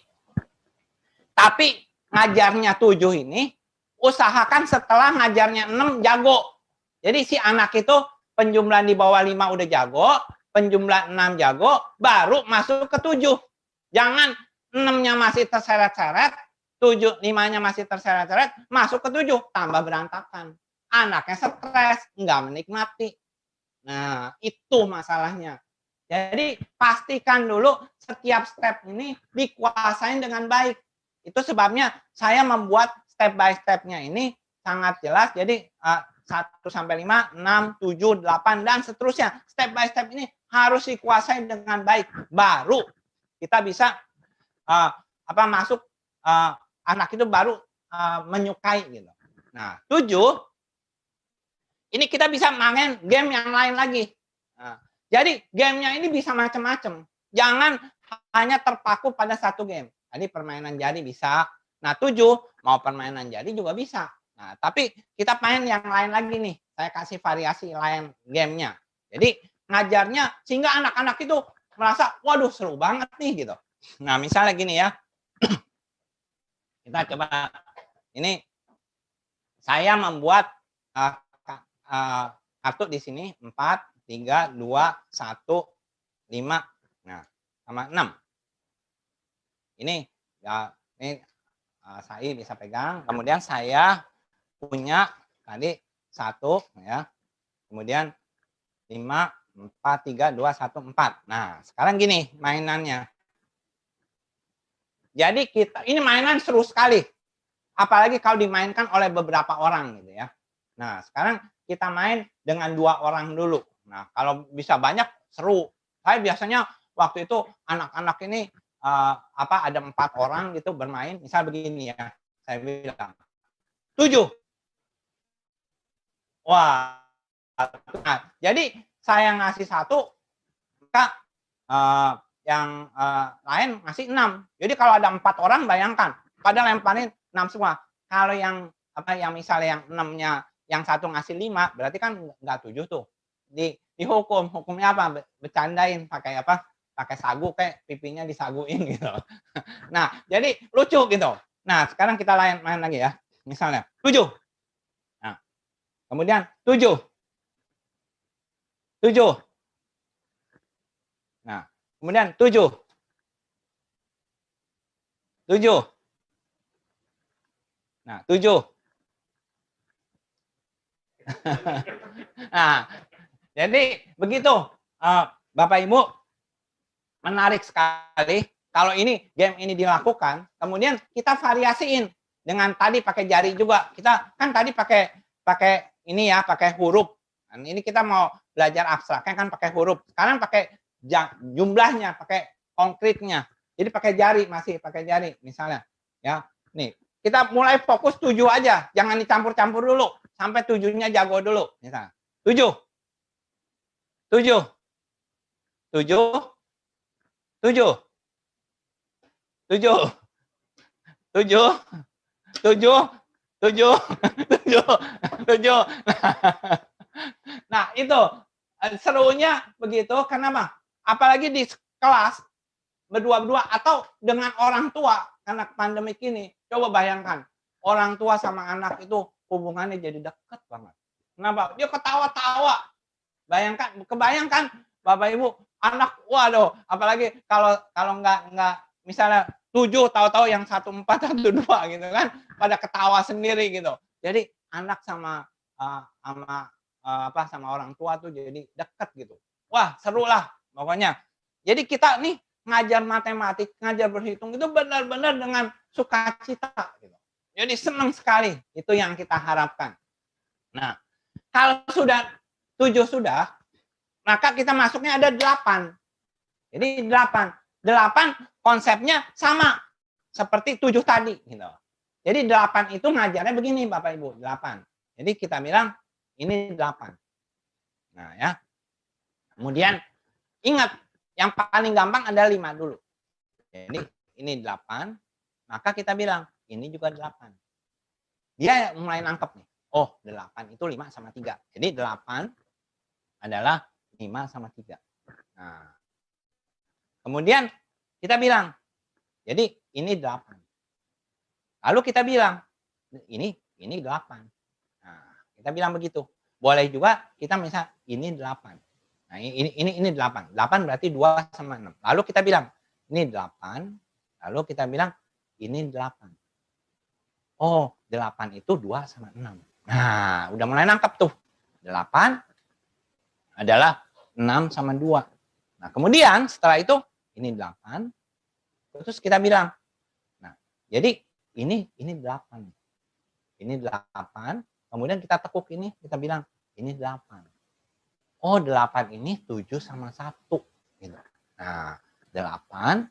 Tapi ngajarnya 7 ini, usahakan setelah ngajarnya 6 jago. Jadi si anak itu penjumlahan di bawah 5 udah jago, penjumlahan 6 jago, baru masuk ke 7. Jangan 6-nya masih terseret-seret, 5-nya masih terseret-seret, masuk ke 7, tambah berantakan. Anaknya stres, nggak menikmati. Nah, itu masalahnya. Jadi pastikan dulu setiap step ini dikuasain dengan baik. Itu sebabnya saya membuat step by step-nya ini sangat jelas. Jadi 1 sampai 5, 6, 7, 8 dan seterusnya. Step by step ini harus dikuasai dengan baik. Baru kita bisa masuk anak itu baru menyukai gitu. Nah, 7 ini kita bisa main game yang lain lagi. Nah, jadi gamenya ini bisa macam-macam. Jangan hanya terpaku pada satu game. Tadi permainan jari bisa. Nah, 7 mau permainan jari juga bisa. Nah, tapi kita main yang lain lagi nih. Saya kasih variasi lain gamenya. Jadi ngajarnya sehingga anak-anak itu merasa, waduh seru banget nih gitu. Nah, misalnya gini ya. Kita coba ini saya membuat kartu di sini 4, 3, 2, 1, 5, nah sama 6. Ini ya, ini saya bisa pegang. Kemudian saya punya tadi 1 ya. Kemudian 5, 4, 3, 2, 1, 4. Nah, sekarang gini mainannya. Jadi ini mainan seru sekali. Apalagi kalau dimainkan oleh beberapa orang gitu ya. Nah, sekarang kita main dengan 2 orang dulu. Nah, kalau bisa banyak seru. Saya biasanya waktu itu anak-anak ini ada 4 orang gitu bermain. Misal begini ya. Saya bilang 7. Wah. Nah, jadi saya ngasih 1, maka lain ngasih 6. Jadi kalau ada 4 orang bayangkan, pada lemparin 6 semua. Kalau yang misalnya yang 6-nya yang satu ngasih 5, berarti kan nggak 7 tuh. Hukumnya apa? Bercandain pakai apa? Pakai sagu kayak pipinya disaguin gitu. Nah, jadi lucu gitu. Nah, sekarang kita main lagi ya. Misalnya 7. Nah, kemudian 7. 7. Nah, kemudian 7. 7. Nah, 7. Nah, jadi begitu. Bapak Ibu, menarik sekali kalau game ini dilakukan, kemudian kita variasiin dengan tadi pakai jari juga. Kita kan tadi pakai ini ya, pakai huruf. Dan ini kita mau belajar abstraknya kan pakai huruf. Sekarang pakai jumlahnya, pakai konkretnya. Jadi pakai jari, masih pakai jari misalnya. Ya, nih. Kita mulai fokus 7 aja, jangan dicampur-campur dulu. Sampai 7-nya jago dulu. Misalnya. 7. 7. 7. 7. 7. 7. 7. 7. 7. 7. Nah, itu serunya begitu. Kenapa? Apalagi di kelas berdua-dua atau dengan orang tua karena pandemi ini. Coba bayangkan, orang tua sama anak itu hubungannya jadi dekat banget. Kenapa? Dia ketawa-tawa. Kebayangkan Bapak Ibu, anak, waduh, apalagi kalau nggak misalnya 7 tahu-tahu yang 1 4 1 2 gitu kan, pada ketawa sendiri gitu. Jadi anak sama sama orang tua tuh jadi dekat gitu. Wah, seru lah pokoknya. Jadi kita nih ngajar matematik, ngajar berhitung itu benar-benar dengan sukacita gitu. Jadi senang sekali, itu yang kita harapkan. Nah, kalau sudah 7 sudah, maka kita masuknya ada 8. Jadi 8. 8 konsepnya sama seperti 7 tadi gitu. Jadi 8 itu ngajarnya begini Bapak Ibu, 8. Jadi kita bilang ini 8. Nah, ya. Kemudian ingat yang paling gampang adalah 5 dulu. Jadi ini 8, maka kita bilang ini juga 8. Dia mulai nangkep nih. Oh, 8 itu 5 sama 3. Jadi 8 adalah 5 sama 3. Nah, kemudian kita bilang, jadi ini 8. Lalu kita bilang, ini 8. Nah, kita bilang begitu. Boleh juga kita misal ini 8. Nah, ini 8. 8 berarti 2 sama 6. Lalu kita bilang, ini 8. Lalu kita bilang, ini 8. Oh, 8 itu 2 sama 6. Nah, udah mulai nangkep tuh. 8 adalah 6 sama 2. Nah, kemudian setelah itu, ini 8. Terus kita bilang, nah, jadi ini 8. Ini 8. Kemudian kita tekuk ini, kita bilang, ini 8. Oh, 8 ini 7 sama 1. Gitu. Nah, 8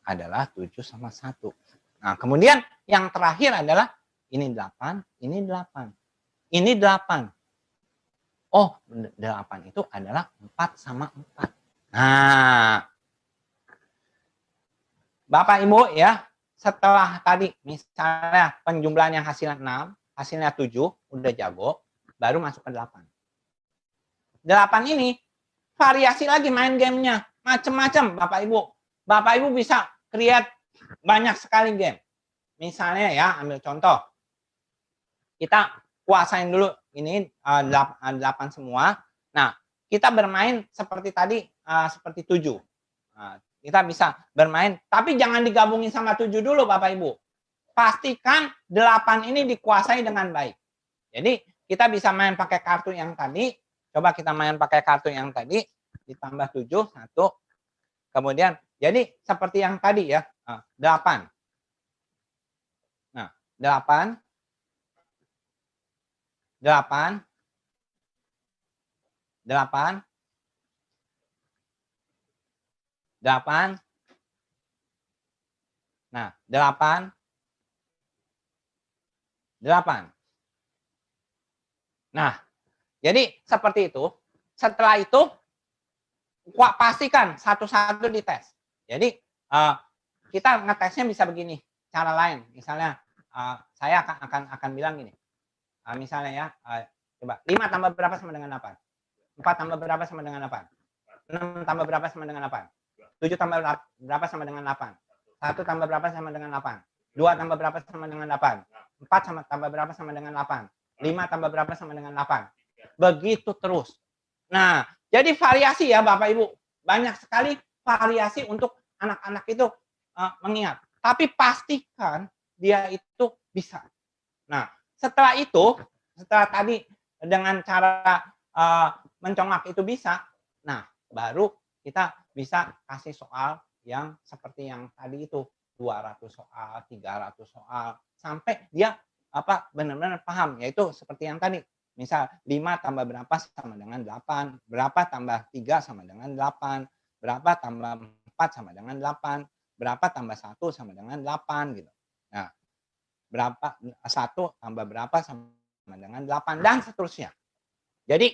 adalah 7 sama 1. Nah, kemudian yang terakhir adalah ini 8, ini 8. Ini 8. Oh, 8 itu adalah 4 sama 4. Nah, Bapak Ibu ya, setelah tadi misalnya penjumlahan yang hasilnya 6, hasilnya 7, udah jago, baru masuk ke 8. 8 ini variasi lagi main gamenya, macam-macam Bapak Ibu. Bapak Ibu bisa create banyak sekali game. Misalnya ya, ambil contoh. Kita kuasain dulu ini 8 semua. Nah, kita bermain seperti tadi, seperti 7. Nah, kita bisa bermain, tapi jangan digabungin sama 7 dulu Bapak Ibu. Pastikan 8 ini dikuasai dengan baik. Jadi kita bisa main pakai kartu yang tadi. Coba kita main pakai kartu yang tadi. Ditambah 7, 1. Kemudian, jadi seperti yang tadi ya. 8. Nah, 8. 8. 8. 8. Nah, 8. 8. Nah, jadi seperti itu. Setelah itu, pastikan satu-satu dites. Jadi kita ngetesnya bisa begini, cara lain. Misalnya saya akan bilang gini. Misalnya ya, coba 5 tambah berapa sama dengan 8? 4 tambah berapa sama dengan 8? 6 tambah berapa sama dengan 8? 7 tambah berapa sama dengan 8? 1 tambah berapa sama dengan 8? 2 tambah berapa sama dengan 8? 4 tambah berapa sama dengan 8? 5 tambah berapa sama dengan 8? Begitu terus. Nah, jadi variasi ya Bapak Ibu. Banyak sekali variasi untuk anak-anak itu mengingat. Tapi pastikan dia itu bisa. Nah, setelah itu, setelah tadi dengan cara mencongak itu bisa, nah baru kita bisa kasih soal yang seperti yang tadi itu 200 soal, 300 soal sampai dia benar-benar paham, yaitu seperti yang tadi. Misal 5 tambah berapa sama dengan 8, berapa tambah 3 sama dengan 8, berapa tambah 4 sama dengan 8, berapa tambah 1 sama dengan 8 gitu. Nah, berapa 1 tambah berapa sama dengan 8 dan seterusnya. Jadi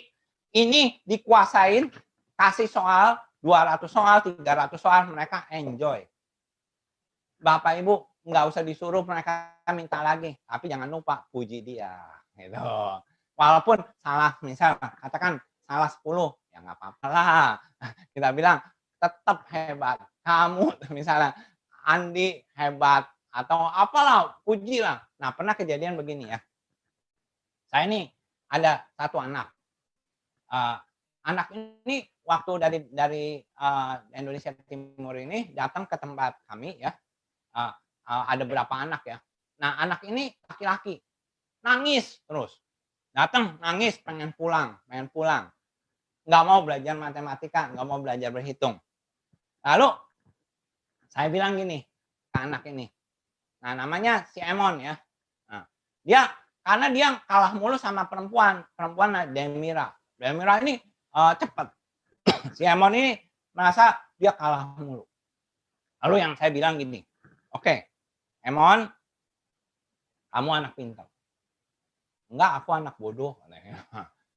ini dikuasain, kasih soal 200 soal, 300 soal, mereka enjoy. Bapak Ibu nggak usah disuruh mereka minta lagi, tapi jangan lupa puji dia, gitu. Walaupun salah, misal katakan salah 10, ya nggak apa-apa lah. Kita bilang tetap hebat. Kamu misalnya Andi hebat atau apalah, puji lah. Nah, pernah kejadian begini ya. Saya ini ada satu anak. Anak ini waktu dari Indonesia Timur ini datang ke tempat kami ya. Ada berapa anak ya. Nah, anak ini laki-laki. Nangis terus. Datang nangis pengen pulang. Nggak mau belajar matematika, nggak mau belajar berhitung. Lalu saya bilang gini ke anak ini. Nah, namanya si Emon ya. Nah, karena dia kalah mulu sama perempuan Demira. Demira ini cepat. Si Emon ini merasa dia kalah mulu. Lalu yang saya bilang gini, oke, Emon, kamu anak pintar. Enggak, aku anak bodoh.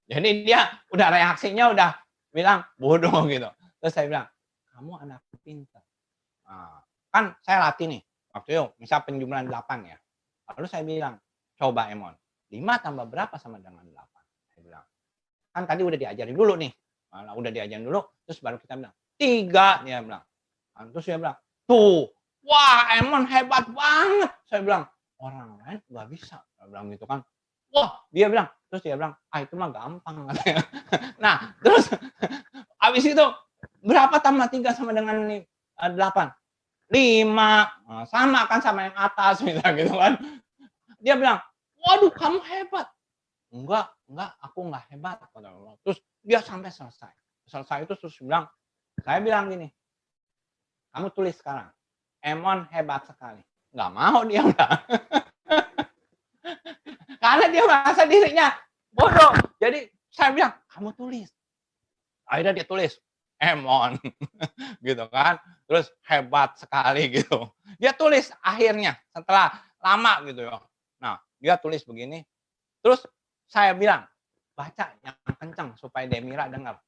Jadi dia udah reaksinya udah bilang bodoh gitu. Terus saya bilang, kamu anak pintar. Nah, kan saya latih nih. Waktu itu misal penjumlahan 8 ya. Lalu saya bilang, coba Emon, 5 tambah berapa sama dengan 8? Saya bilang, kan tadi udah diajarin dulu nih. Nah, udah diajarin dulu, terus baru kita bilang, 3, dia bilang. Nah, terus dia bilang, tuh, wah Emon hebat banget. Saya bilang, orang lain nggak bisa. Saya bilang gitu kan. Wah, dia bilang, terus dia bilang, itu mah gampang. Nah, terus habis itu, berapa tambah 3 sama dengan 8? 5. Nah, sama kan sama yang atas gitu kan. Dia bilang, waduh kamu hebat. Enggak, aku enggak hebat. Terus dia sampai selesai. Selesai itu terus bilang, saya bilang gini, kamu tulis sekarang, Emon hebat sekali. Enggak mau dia udah. Karena dia merasa dirinya bodoh. Jadi saya bilang, kamu tulis. Akhirnya dia tulis, Emon. Gitu kan. Terus hebat sekali gitu. Dia tulis akhirnya setelah lama gitu ya. Nah, dia tulis begini. Terus saya bilang, baca yang kencang supaya Demira dengar.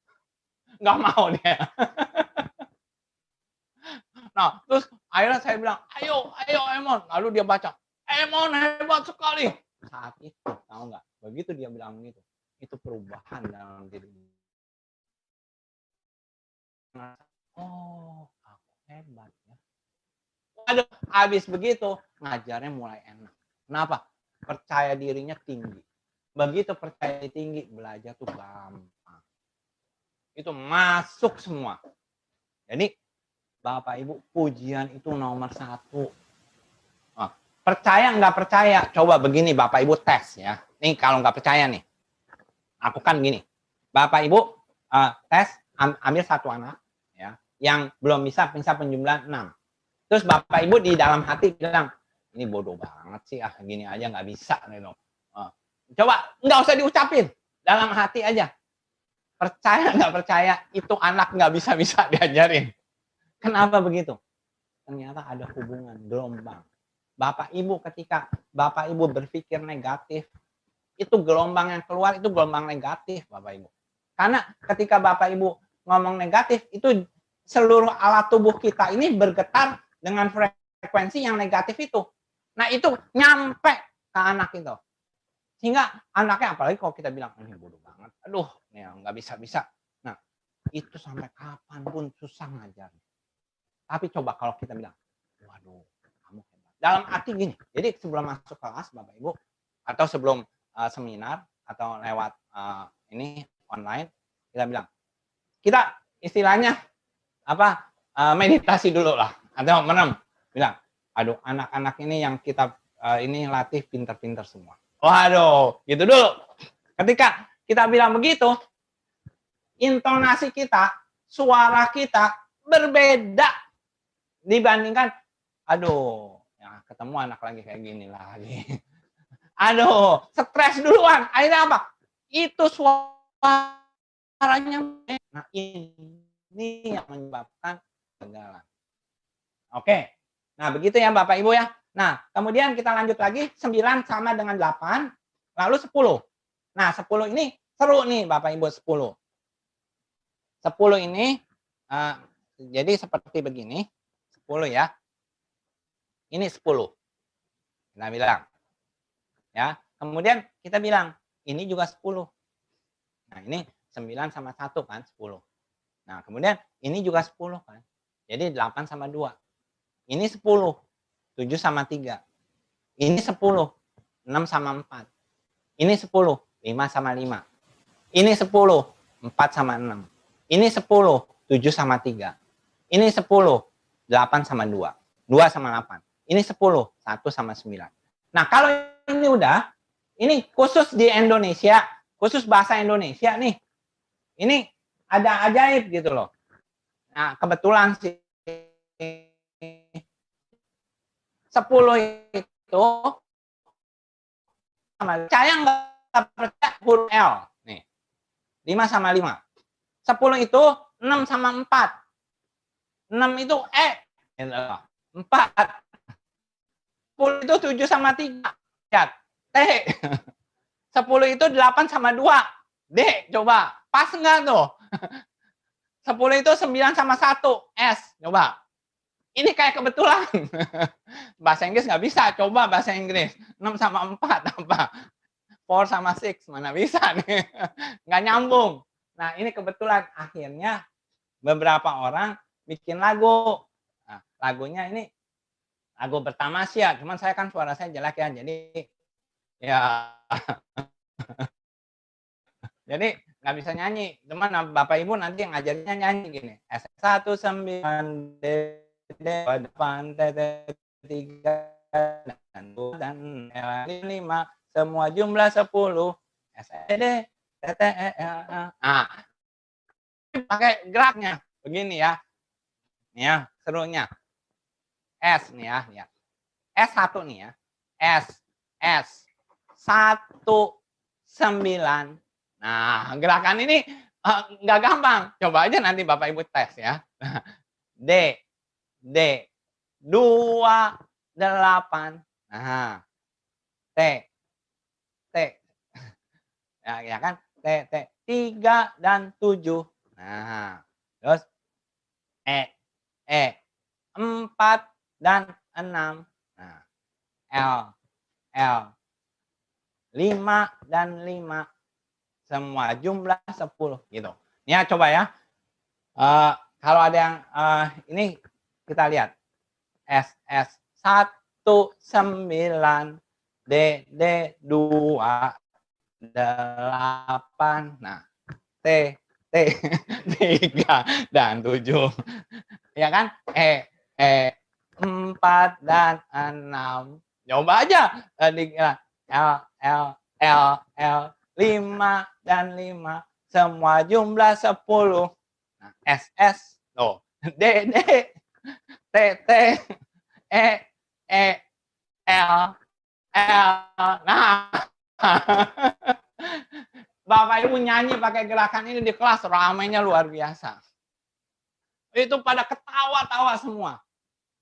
Nggak mau dia. Nah, terus akhirnya saya bilang, ayo Emon. Lalu dia baca, Emon hebat sekali. Saat itu, tahu nggak? Begitu dia bilang gitu, itu perubahan dalam diri dia. Oh, aku hebat ya. Waduh, habis begitu ngajarnya mulai enak. Kenapa? Percaya dirinya tinggi. Begitu percaya tinggi, belajar tuh gampang. Itu masuk semua. Jadi Bapak Ibu, pujian itu nomor 1. Nah, percaya nggak percaya? Coba begini Bapak Ibu tes ya. Nih kalau nggak percaya nih, aku kan gini. Bapak Ibu tes, ambil satu anak ya, yang belum bisa penjumlahan 6. Terus Bapak Ibu di dalam hati bilang, ini bodoh banget sih, gini aja nggak bisa. Gitu. Coba nggak usah diucapin, dalam hati aja. Percaya nggak percaya, itu anak nggak bisa diajarin. Kenapa begitu? Ternyata ada hubungan, gelombang. Bapak Ibu ketika Bapak Ibu berpikir negatif, itu gelombang yang keluar itu gelombang negatif Bapak Ibu. Karena ketika Bapak Ibu ngomong negatif, itu seluruh alat tubuh kita ini bergetar dengan frekuensi yang negatif itu. Nah, itu nyampe ke anak itu. Sehingga anaknya, apalagi kalau kita bilang, ini bodoh banget, aduh, ya nggak bisa-bisa. Nah, itu sampai kapanpun susah ngajar. Tapi coba kalau kita bilang, waduh, kamu hebat. Dalam arti gini, jadi sebelum masuk kelas, Bapak Ibu, atau sebelum seminar, atau lewat ini online, kita bilang, kita istilahnya apa meditasi dulu lah, atau merem. Bilang, aduh, anak-anak ini yang kita ini latih pinter-pinter semua. Waduh, gitu dulu. Ketika kita bilang begitu, intonasi kita, suara kita berbeda dibandingkan, aduh, ya ketemu anak lagi kayak gini lagi. Aduh, stres duluan. Akhirnya apa? Itu suaranya. Nah, ini yang menyebabkan kegagalan. Oke. Nah, begitu ya Bapak Ibu ya. Nah, kemudian kita lanjut lagi, 9 sama dengan 8, lalu 10. Nah, 10 ini seru nih Bapak Ibu, 10. 10 ini, jadi seperti begini, 10 ya. Ini 10. Kita bilang. Ya, kemudian kita bilang, ini juga 10. Nah, ini 9 sama 1 kan, 10. Nah, kemudian ini juga 10 kan. Jadi 8 sama 2. Ini 10. 7 sama 3. Ini 10. 6 sama 4. Ini 10. 5 sama 5. Ini 10. 4 sama 6. Ini 10. 7 sama 3. Ini 10. 8 sama 2. 2 sama 8. Ini 10. 1 sama 9. Nah, kalau ini udah, ini khusus di Indonesia, khusus bahasa Indonesia nih. Ini ada ajaib gitu loh. Nah, kebetulan sih 10 itu saya nggak percaya huruf L nih. 5 sama 5. 10 itu 6 sama 4. 6 itu E. 4. 10 itu 7 sama 3. Lihat. T. 10 itu 8 sama 2. D. Coba. Pas nggak tuh? 10 itu 9 sama 1. S. Coba. Ini kayak kebetulan. Bahasa Inggris nggak bisa. Coba bahasa Inggris. 6 sama 4 apa? 4 sama 6. Mana bisa nih. Nggak nyambung. Nah, ini kebetulan. Akhirnya beberapa orang bikin lagu. Nah, lagunya ini lagu pertama sih ya. Cuman saya kan suara saya jelek ya. Jadi ya. Jadi nggak bisa nyanyi. Cuman Bapak Ibu nanti yang ngajarnya nyanyi gini. S19 depan TT 3 dan L5 semua jumlah 10 SED TTEL. Nah, pakai geraknya begini ya. Nih ya, serunya. S nih ya, S1 nih ya. S 1 9. Nah, gerakan ini nggak gampang. Coba aja nanti Bapak Ibu tes ya. D 2 8. Nah, T ya kan, T 3 dan 7. Nah, terus E 4 dan 6. Nah, L 5 dan 5. Semua jumlah 10 gitu. Ya, coba ya. Kalau ada yang ini kita lihat. S 1 9, D 2 8. Nah, T 3 dan 7. Ya kan? E 4 dan 6. Coba aja tadi L 5 dan 5. Semua jumlah 10. Nah, S tuh. D T E L. Nah. Bapak Ibu nyanyi pakai gerakan ini di kelas, ramainya luar biasa. Itu pada ketawa-tawa semua.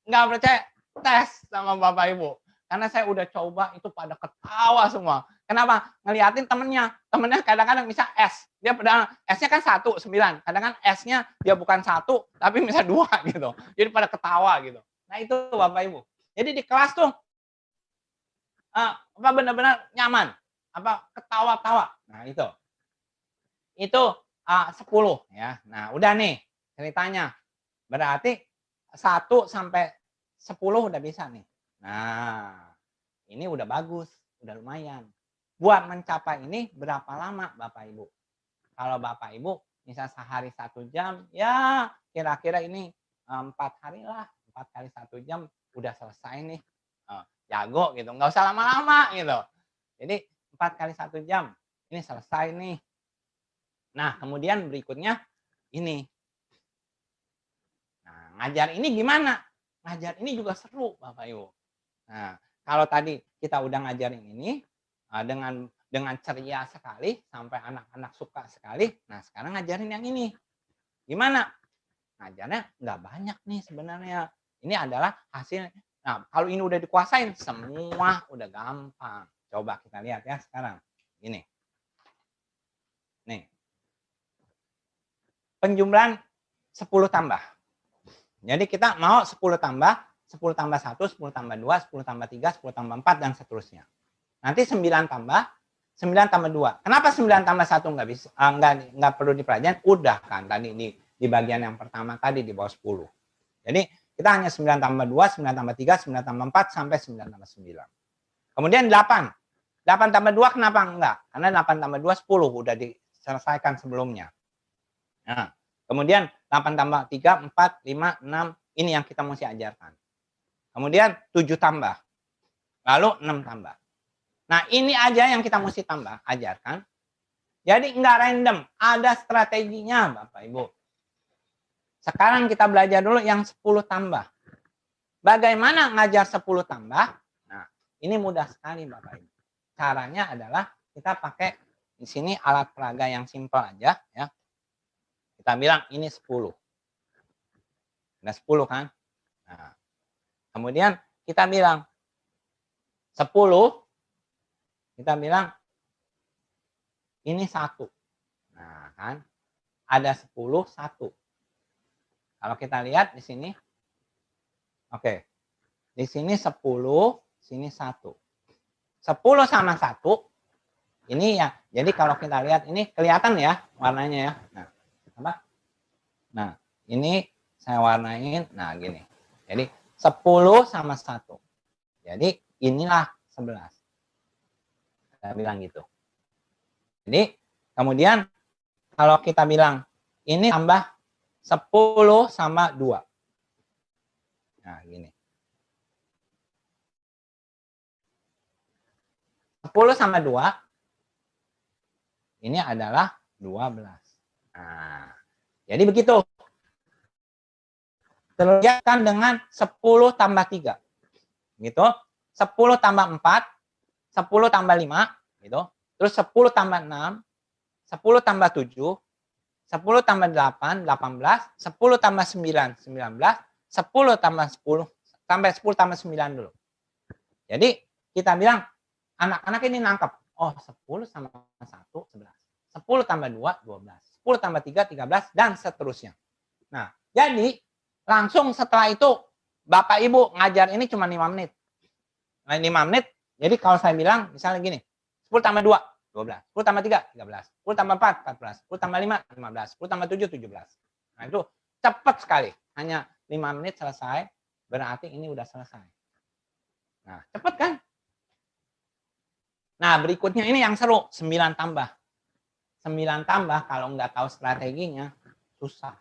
Nggak percaya, tes sama Bapak Ibu. Karena saya udah coba itu pada ketawa semua. Kenapa? Ngeliatin temennya kadang-kadang bisa S. Dia padahal S-nya kan 1, 9. Kadang-kadang S-nya dia bukan 1, tapi bisa 2 gitu. Jadi pada ketawa gitu. Nah itu Bapak Ibu. Jadi di kelas tuh apa benar-benar nyaman. Apa ketawa-tawa. Nah itu. Itu 10 ya. Nah udah nih ceritanya. Berarti 1 sampai 10 udah bisa nih. Nah, ini udah bagus, udah lumayan. Buat mencapai ini berapa lama Bapak Ibu? Kalau Bapak Ibu misal sehari 1 jam, ya kira-kira ini 4 hari lah. 4 kali 1 jam udah selesai nih. Jago gitu, nggak usah lama-lama gitu. Jadi 4 kali 1 jam, ini selesai nih. Nah, kemudian berikutnya ini. Nah, ngajar ini gimana? Ngajar ini juga seru Bapak Ibu. Nah, kalau tadi kita udah ngajarin ini dengan ceria sekali sampai anak-anak suka sekali. Nah, sekarang ngajarin yang ini. Gimana? Ngajarnya nggak banyak nih sebenarnya. Ini adalah hasil. Nah, kalau ini udah dikuasain, semua udah gampang. Coba kita lihat ya sekarang. Ini. Nih. Penjumlahan 10 tambah. Jadi kita mau 10 tambah, 10 tambah 1, 10 tambah 2, 10 tambah 3, 10 tambah 4, dan seterusnya. Nanti 9 tambah, 9 tambah 2. Kenapa 9 tambah 1 nggak bisa, nggak perlu dipelajari? Udah kan tadi di bagian yang pertama tadi di bawah 10. Jadi kita hanya 9 tambah 2, 9 tambah 3, 9 tambah 4, sampai 9 tambah 9. Kemudian 8. 8 tambah 2 kenapa enggak? Karena 8 tambah 2, 10. Udah diselesaikan sebelumnya. Nah, kemudian 8 tambah 3, 4, 5, 6. Ini yang kita mesti ajarkan. Kemudian 7 tambah. Lalu 6 tambah. Nah, ini aja yang kita mesti tambah, ajarkan. Jadi enggak random, ada strateginya Bapak Ibu. Sekarang kita belajar dulu yang 10 tambah. Bagaimana ngajar 10 tambah? Nah, ini mudah sekali Bapak Ibu. Caranya adalah kita pakai di sini alat peraga yang simpel aja ya. Kita bilang ini 10. Ada 10 kan? Nah, kemudian kita bilang 10, kita bilang ini 1. Nah, kan? Ada 10, 1. Kalau kita lihat di sini, oke. Di sini 10, sini 1. 10 sama 1, ini ya. Jadi kalau kita lihat ini kelihatan ya warnanya ya. Nah, apa? Nah, ini saya warnain. Nah, gini. Jadi 10 sama 1. Jadi inilah 11. Saya bilang gitu. Jadi kemudian kalau kita bilang ini tambah 10 sama 2. Nah, gini. 10 sama 2 ini adalah 12. Nah, jadi begitu. Terlihatkan dengan 10 tambah 3. Gitu. 10 tambah 4, 10 tambah 5, gitu. Terus 10 tambah 6, 10 tambah 7, 10 tambah 8, 18, 10 tambah 9, 19, 10 tambah 10, sampai 10 tambah 9 dulu. Jadi kita bilang anak-anak ini nangkep. Oh, 10 sama 1, 11. 10 tambah 2, 12. 10 tambah 3, 13, dan seterusnya. Nah, jadi langsung setelah itu Bapak Ibu ngajar ini cuma 5 menit. Nah, 5 menit. Jadi kalau saya bilang misalnya gini, 10 tambah 2, 12. 10 tambah 3, 13. 10 tambah 4, 14. 10 tambah 5, 15. 10 tambah 7, 17. Nah, itu cepat sekali. Hanya 5 menit selesai. Berarti ini udah selesai. Nah, cepat kan? Nah, berikutnya ini yang seru. 9 tambah. 9 tambah kalau nggak tahu strateginya, susah.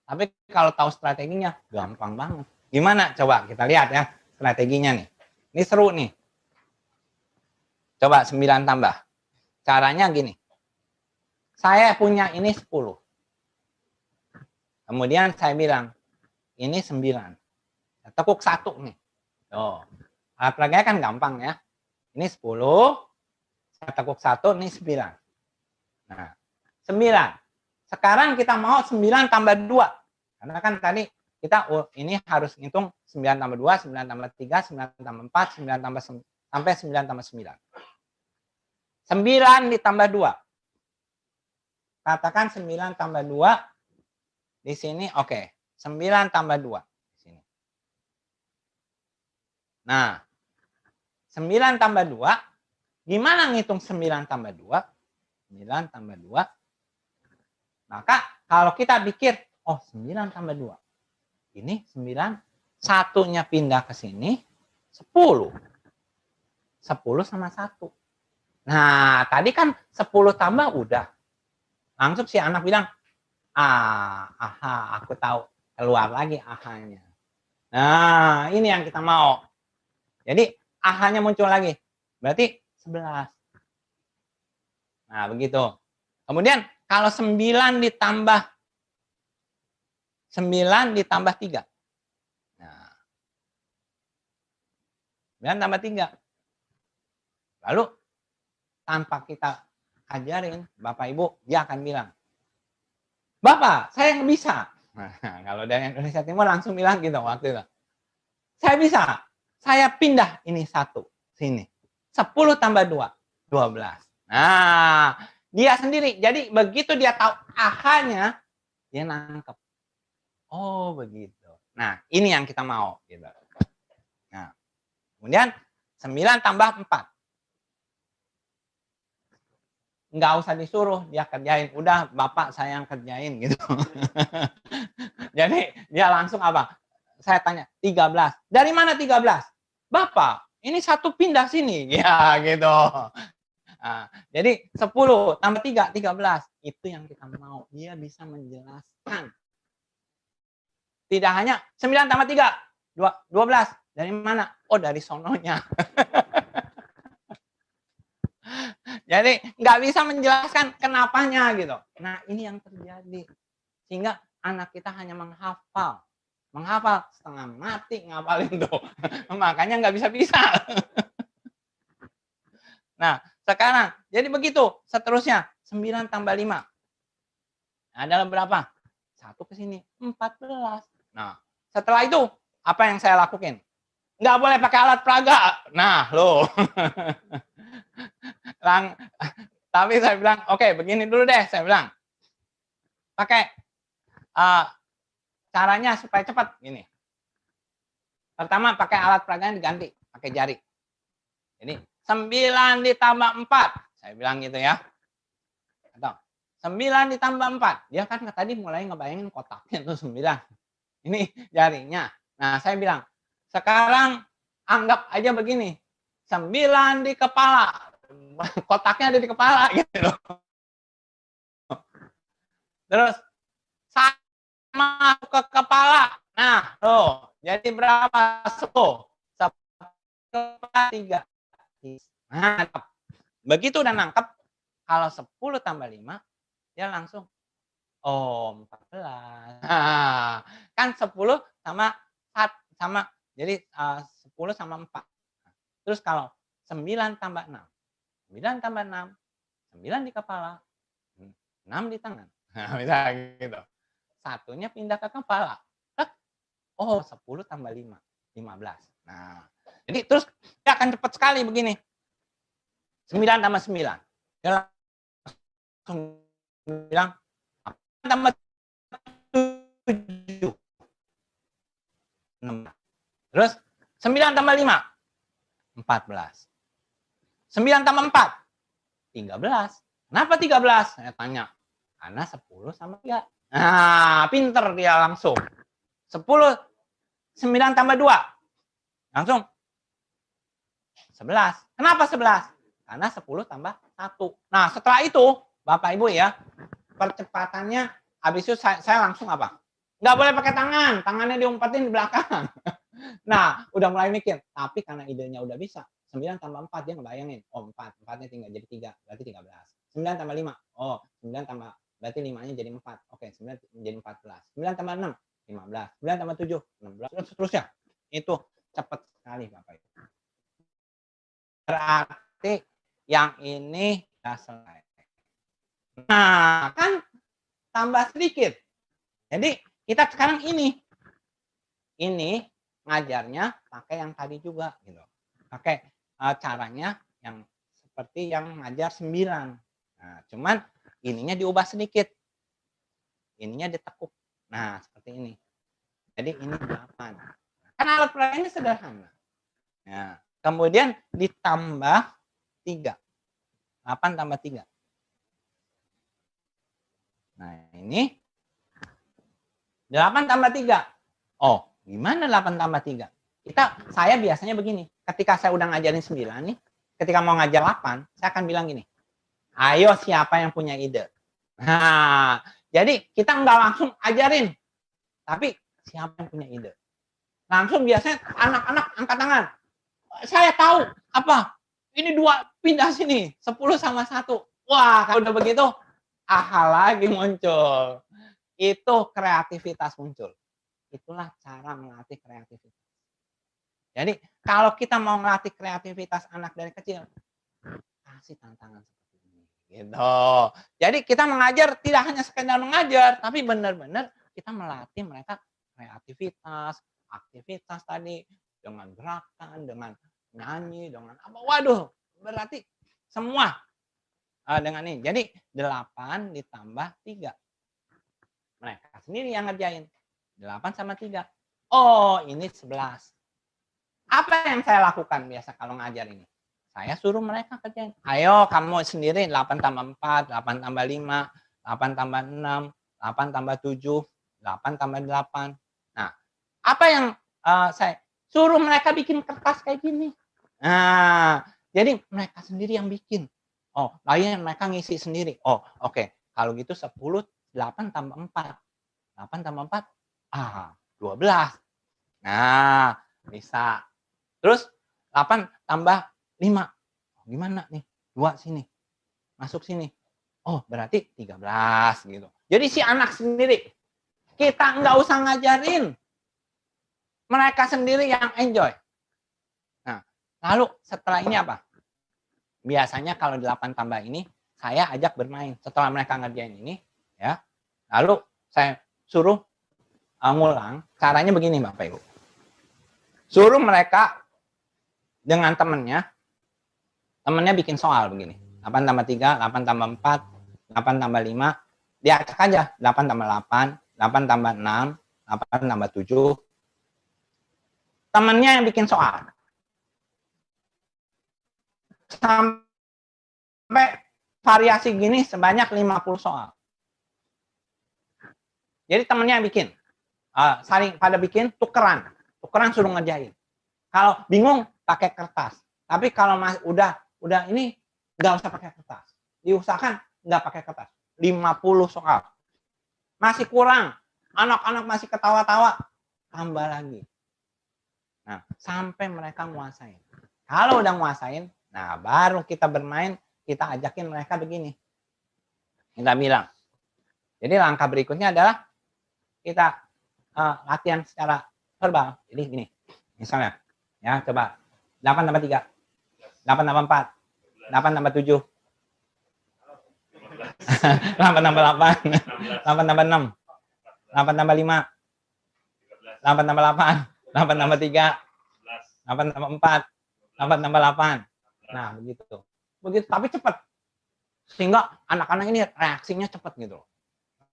Tapi kalau tahu strateginya, gampang banget. Gimana? Coba kita lihat ya strateginya nih. Ini seru nih. Coba 9 tambah. Caranya gini. Saya punya ini 10. Kemudian saya bilang, ini 9. Tekuk 1 nih. Tuh. Alat peraganya kan gampang ya. Ini 10. Saya tekuk 1, ini 9. Nah, 9. Sekarang kita mau 9 tambah 2. Karena kan tadi kita ini harus ngitung 9 tambah 2, 9 tambah 3, 9 tambah 4, 9 tambah sampai 9 tambah 9. 9 ditambah 2. Katakan 9 tambah 2 di sini, oke. 9 tambah 2 di sini. Nah, 9 tambah 2, gimana ngitung 9 tambah 2? 9 tambah 2. Maka kalau kita pikir, oh 9 tambah 2. Ini 9, satunya pindah ke sini, 10. 10 sama 1. Nah, tadi kan 10 tambah udah. Langsung si anak bilang, aha, aku tahu. Keluar lagi ahanya. Nah, ini yang kita mau. Jadi, ahanya muncul lagi. Berarti 11. Nah, begitu. Kemudian, kalau 9 ditambah 3. Nah, 9 tambah 3. Lalu, tanpa kita ajarin, Bapak Ibu, dia akan bilang, Bapak, saya nggak bisa. Nah, kalau dari Indonesia Timur langsung bilang gitu waktu itu. Saya bisa. Saya pindah ini 1 sini. 10 tambah 2, 12. Nah, dia sendiri. Jadi begitu dia tahu ahanya, dia nangkep. Oh, begitu. Nah, ini yang kita mau gitu. Nah, kemudian 9 tambah 4. Nggak usah disuruh, dia kerjain. Udah, Bapak saya yang kerjain gitu. Jadi dia langsung apa? Saya tanya, 13. Dari mana 13? Bapak, ini 1 pindah sini. Ya gitu. Nah, jadi 10 tambah 3, 13. Itu yang kita mau. Dia bisa menjelaskan. Tidak hanya 9 tambah 3, 12. Dari mana? Oh, dari sononya. Jadi nggak bisa menjelaskan kenapanya gitu. Nah, ini yang terjadi. Sehingga anak kita hanya menghafal. Menghafal setengah mati ngapalin tuh. Makanya nggak bisa-bisa. Nah, sekarang jadi begitu seterusnya. 9 tambah 5. Adalah berapa? 1 ke sini. 14. Nah, setelah itu apa yang saya lakukan? Nggak boleh pakai alat peraga. Nah, loh. Tapi saya bilang, oke, begini dulu deh. Saya bilang, pakai caranya supaya cepat gini. Pertama pakai alat peraganya diganti, pakai jari. Jadi 9 ditambah 4. Saya bilang gitu ya. Atau 9 ditambah 4. Dia kan tadi mulai ngebayangin kotaknya tuh 9. Ini jarinya. Nah, saya bilang, sekarang anggap aja begini. 9 di kepala. Kotaknya ada di kepala gitu. Terus sama ke kepala. Nah, tuh. Jadi berapa? 10. 3. Nah, begitu udah nangkep, kalau 10 tambah 5, dia langsung, oh 14. Nah, kan 10 sama jadi 10 sama 4. Terus kalau 9 tambah 6. 9 tambah 6, 9 di kepala, 6 di tangan. Nah, bisa gitu. Satunya pindah ke kepala. Oh, 10 tambah 5, 15. Nah, jadi terus dia akan cepat sekali begini. 9 tambah 9. Dia langsung bilang, 8 tambah 7. 6. Terus 9 tambah 5. 14. 9 tambah 4. 13. Kenapa 13? Saya tanya. Karena 10 sama 3. Nah, pinter dia langsung. 10, 9 tambah 2. Langsung 11. Kenapa 11? Karena 10 tambah 1. Nah, setelah itu, Bapak Ibu ya, percepatannya habis itu saya langsung apa? Nggak boleh pakai tangan, tangannya diumpetin di belakang. Nah, udah mulai mikir. Tapi karena idenya udah bisa, 9 tambah 4 dia ngebayangin. Oh, 4. 4-nya tinggal jadi 3, berarti 13. 9 tambah 5. Oh, 9 tambah berarti 5-nya jadi 4. Oke, 9 jadi 14. 9 tambah 6, 15. 9 tambah 7, 16. Dan seterusnya. Itu cepat sekali Bapak Ibu. Berarti yang ini sudah selesai. Nah, kan tambah sedikit. Jadi kita sekarang ini ini ngajarnya pakai yang tadi juga gitu. Pakai caranya yang seperti yang ngajar 9. Nah, cuman ininya diubah sedikit. Ininya ditekuk. Nah, seperti ini. Jadi ini 8. Kan alat peraganya sederhana. Nah, kemudian ditambah 3. 8 tambah 3. Nah, ini 8 tambah 3. Oh, gimana 8 tambah 3? Saya biasanya begini. Ketika saya udah ngajarin 9 nih, ketika mau ngajar 8, saya akan bilang gini. Ayo siapa yang punya ide? Nah, jadi kita nggak langsung ajarin. Tapi siapa yang punya ide? Langsung biasanya anak-anak angkat tangan. Saya tahu apa? Ini 2 pindah sini, 10 sama 1. Wah, kalau udah begitu, aha lagi muncul. Itu kreativitas muncul. Itulah cara melatih kreativitas. Jadi, kalau kita mau melatih kreativitas anak dari kecil, kasih tantangan seperti ini. Gitu. Jadi, kita mengajar tidak hanya sekedar mengajar, tapi benar-benar kita melatih mereka kreativitas, aktivitas tadi, dengan gerakan, dengan nyanyi, dengan apa. Waduh, berarti semua dengan ini. Jadi, 8 ditambah 3. Mereka sendiri yang ngerjain. 8 sama 3. Oh, ini 11. Apa yang saya lakukan biasa kalau ngajar ini? Saya suruh mereka kerjain. Ayo kamu sendiri 8 tambah 4, 8 tambah 5, 8 tambah 6, 8 tambah 7, 8 tambah 8. Nah, apa yang saya suruh mereka bikin kertas kayak gini. Nah, jadi mereka sendiri yang bikin. Oh, lain mereka ngisi sendiri. Oh, oke. Kalau gitu 10, 8 tambah 4. 8 tambah 4, 12. Nah, bisa. Terus 8 tambah 5. Gimana nih? 2 sini. Masuk sini. Oh, berarti 13 gitu. Jadi si anak sendiri. Kita nggak usah ngajarin. Mereka sendiri yang enjoy. Nah, lalu setelah ini apa? Biasanya kalau 8 tambah ini, saya ajak bermain. Setelah mereka ngerjain ini, ya. Lalu saya suruh ngulang. Caranya begini, Bapak Ibu. Suruh mereka dengan temennya bikin soal begini. 8 tambah 3, 8 tambah 4, 8 tambah 5. Diacak aja. 8 tambah 8, 8 tambah 6, 8 tambah 7. Temennya yang bikin soal. Sampai variasi gini sebanyak 50 soal. Jadi temennya yang bikin. Saling pada bikin, tukeran suruh ngerjain. Kalau bingung pakai kertas. Tapi kalau udah ini nggak usah pakai kertas. Diusahakan nggak pakai kertas. 50 soal. Masih kurang. Anak-anak masih ketawa-tawa. Tambah lagi. Nah, sampai mereka nguasain. Kalau udah nguasain, nah baru kita bermain, kita ajakin mereka begini. Kita bilang. Jadi langkah berikutnya adalah kita latihan secara verbal. Jadi gini. Misalnya, ya coba 8 tambah 3, 8 tambah 4, 8 tambah 7, 8 tambah 8, 8 tambah 6, 8 tambah 5, 8 tambah 8, 8 tambah 3, 8 tambah 4, 8 tambah 8. Nah, begitu. Begitu, tapi cepat. Sehingga anak-anak ini reaksinya cepat gitu.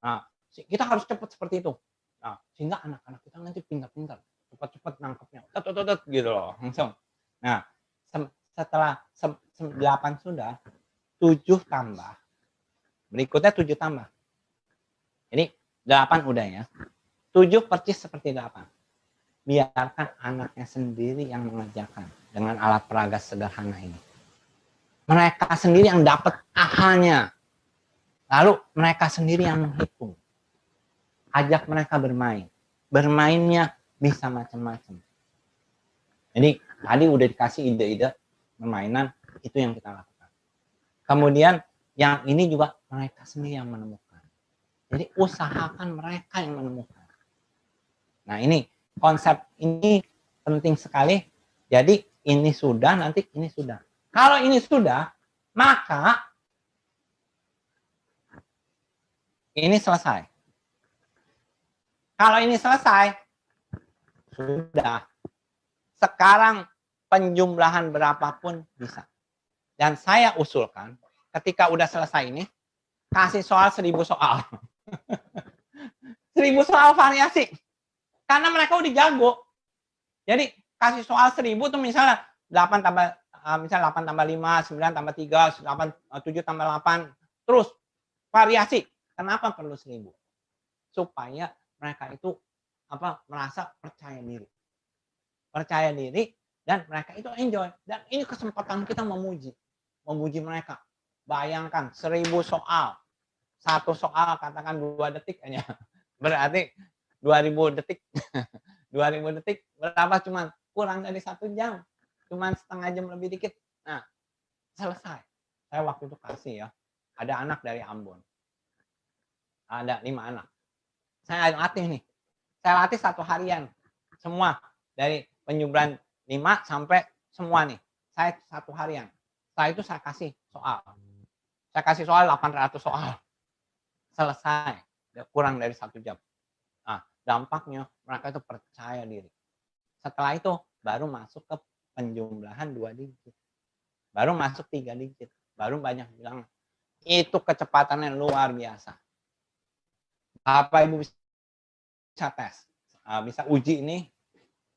Nah, kita harus cepat seperti itu. Nah, sehingga anak-anak kita nanti pintar-pintar. Cepat-cepat nangkepnya. Gitu loh, langsung. Nah, setelah 8 sudah, 7 tambah. Berikutnya 7 tambah. Jadi 8 udah ya. 7 persis seperti 8. Biarkan anaknya sendiri yang mengerjakan dengan alat peraga sederhana ini. Mereka sendiri yang dapat ahanya. Lalu mereka sendiri yang menghitung. Ajak mereka bermain. Bermainnya bisa macam-macam. Jadi tadi udah dikasih ide-ide permainan, itu yang kita lakukan. Kemudian yang ini juga mereka sendiri yang menemukan. Jadi usahakan mereka yang menemukan. Nah ini konsep ini penting sekali. Jadi ini sudah, nanti ini sudah. Kalau ini sudah, maka ini selesai. Kalau ini selesai, Sudah. Sekarang penjumlahan berapapun bisa. Dan saya usulkan, ketika udah selesai ini, kasih soal 1000 soal. 1000 soal variasi. Karena mereka udah jago. Jadi kasih soal 1000 tuh misalnya 8 tambah misalnya 8 tambah 5, 9 tambah 3, 8, 7 tambah 8. Terus variasi. Kenapa perlu 1000? Supaya mereka itu merasa percaya diri. Percaya diri dan mereka itu enjoy. Dan ini kesempatan kita memuji mereka. Bayangkan 1000 soal. Satu soal katakan 2 detik hanya. Berarti 2000 detik. 2000 detik berapa cuman kurang dari 1 jam. Cuman setengah jam lebih dikit. Nah, selesai. Saya waktu itu kasih ya. Ada anak dari Ambon. Ada 5 anak. Saya latih nih. Saya latih 1 harian. Semua dari penjumlahan 5 sampai semua nih. Saya 1 harian. Setelah itu saya kasih soal. Saya kasih soal 800 soal. Selesai. Kurang dari 1 jam. Nah, dampaknya mereka itu percaya diri. Setelah itu baru masuk ke penjumlahan 2 digit. Baru masuk 3 digit. Baru banyak bilang itu kecepatannya luar biasa. Bapak Ibu bisa tes. Bisa uji ini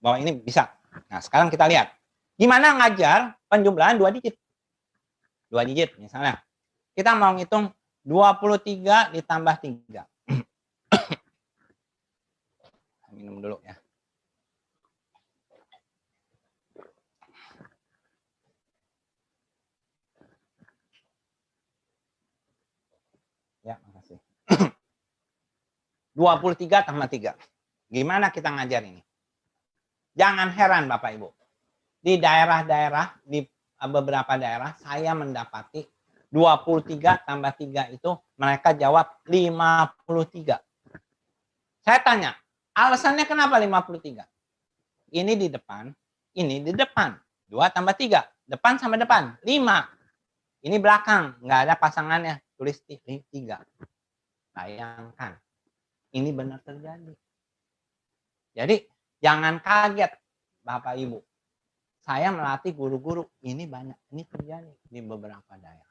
bahwa ini bisa. Nah, sekarang kita lihat. Gimana ngajar penjumlahan 2 digit? 2 digit misalnya. Kita mau ngitung 23 ditambah 3. Minum dulu ya. Ya, makasih. 23 tambah 3. Gimana kita ngajar ini? Jangan heran Bapak Ibu. Di daerah-daerah, di beberapa daerah, saya mendapati 23 tambah 3 itu mereka jawab 53. Saya tanya, alasannya kenapa 53? Ini di depan, ini di depan. 2 tambah 3, depan sama depan, 5. Ini belakang, nggak ada pasangannya, tulis 3. Bayangkan, ini benar terjadi. Jadi, jangan kaget Bapak Ibu. Saya melatih guru-guru, ini banyak, ini terjadi di beberapa daerah.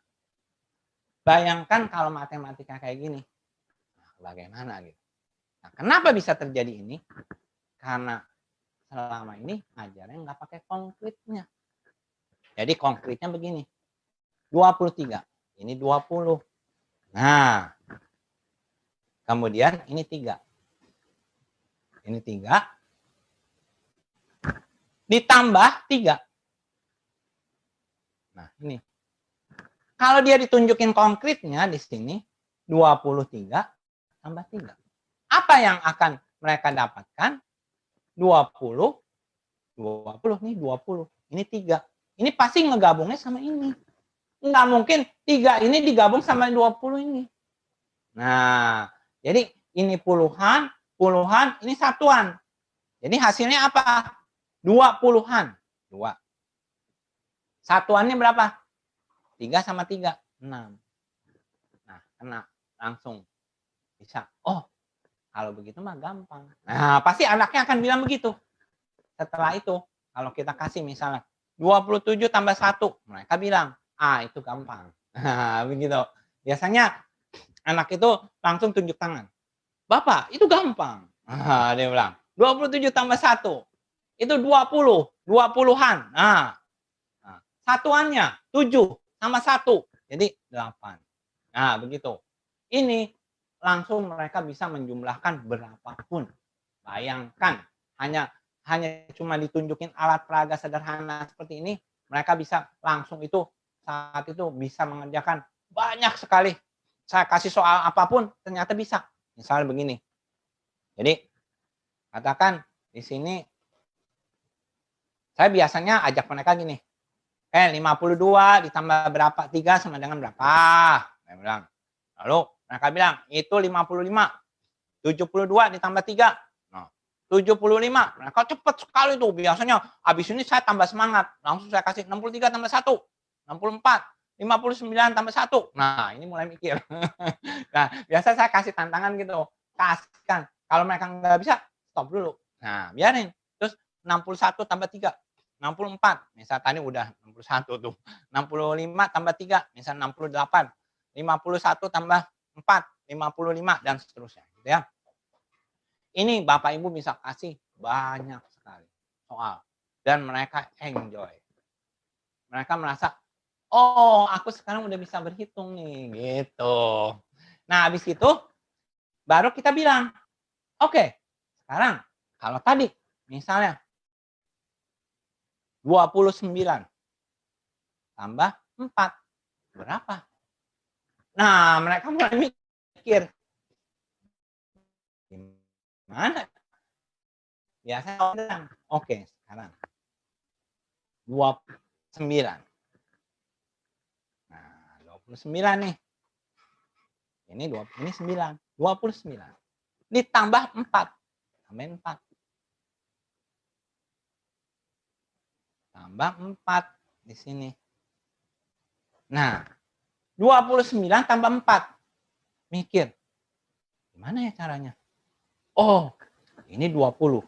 Bayangkan kalau matematika kayak gini, nah, bagaimana gitu. Nah, kenapa bisa terjadi ini? Karena selama ini ngajarnya nggak pakai konkretnya. Jadi konkretnya begini, 23, ini 20. Nah, kemudian ini 3. Ini 3, ditambah 3. Nah, ini. Kalau dia ditunjukin konkretnya di sini, 23 tambah 3. Apa yang akan mereka dapatkan? 20, 20 nih 20. Ini 3. Ini pasti ngegabungnya sama ini. Nggak mungkin 3 ini digabung sama 20 ini. Nah, jadi ini puluhan, ini satuan. Jadi hasilnya apa? 20-an. 2. Satuannya berapa? 3 sama 3, 6. Nah, kena langsung. Bisa. Oh, kalau begitu mah gampang. Nah, pasti anaknya akan bilang begitu. Setelah itu, kalau kita kasih misalnya 27 tambah 1, mereka bilang, itu gampang. Nah, begitu. Biasanya anak itu langsung tunjuk tangan. Bapak, itu gampang. Dia bilang, 27 tambah 1, itu 20, 20-an. Nah, satuannya 7 sama 1, jadi 8. Nah, begitu. Ini langsung mereka bisa menjumlahkan berapapun. Bayangkan, hanya cuma ditunjukin alat peraga sederhana seperti ini, mereka bisa langsung itu saat itu bisa mengerjakan banyak sekali. Saya kasih soal apapun ternyata bisa. Misalnya begini. Jadi katakan di sini saya biasanya ajak mereka gini. 52 ditambah berapa? 3 sama dengan berapa? Saya bilang. Lalu mereka bilang, itu 55. 72 ditambah 3. Nah, 75. Mereka cepat sekali tuh. Biasanya habis ini saya tambah semangat. Langsung saya kasih 63 tambah 1. 64. 59 tambah 1. Nah, ini mulai mikir. Nah, biasa saya kasih tantangan gitu. Kasihkan. Kalau mereka nggak bisa, stop dulu. Nah, biarin. Terus 61 tambah 3, 64. Misal tadi udah 61 tuh. 65 tambah 3, misal 68. 51 tambah 4, 55 dan seterusnya gitu ya. Ini Bapak Ibu bisa kasih banyak sekali soal dan mereka enjoy. Mereka merasa, "Oh, aku sekarang udah bisa berhitung nih." Gitu. Nah, habis itu baru kita bilang, "Oke, sekarang kalau tadi misalnya 29 tambah 4 berapa?" Nah, mereka mulai mikir, "Gimana?" Biasanya orang bilang, "Oke, sekarang 29." Nah, 29 nih. Ini 9, 29. Ditambah 4. Tambahin 4. Tambah 4 di sini. Nah, 29 tambah 4. Mikir, gimana ya caranya? Oh, ini 20.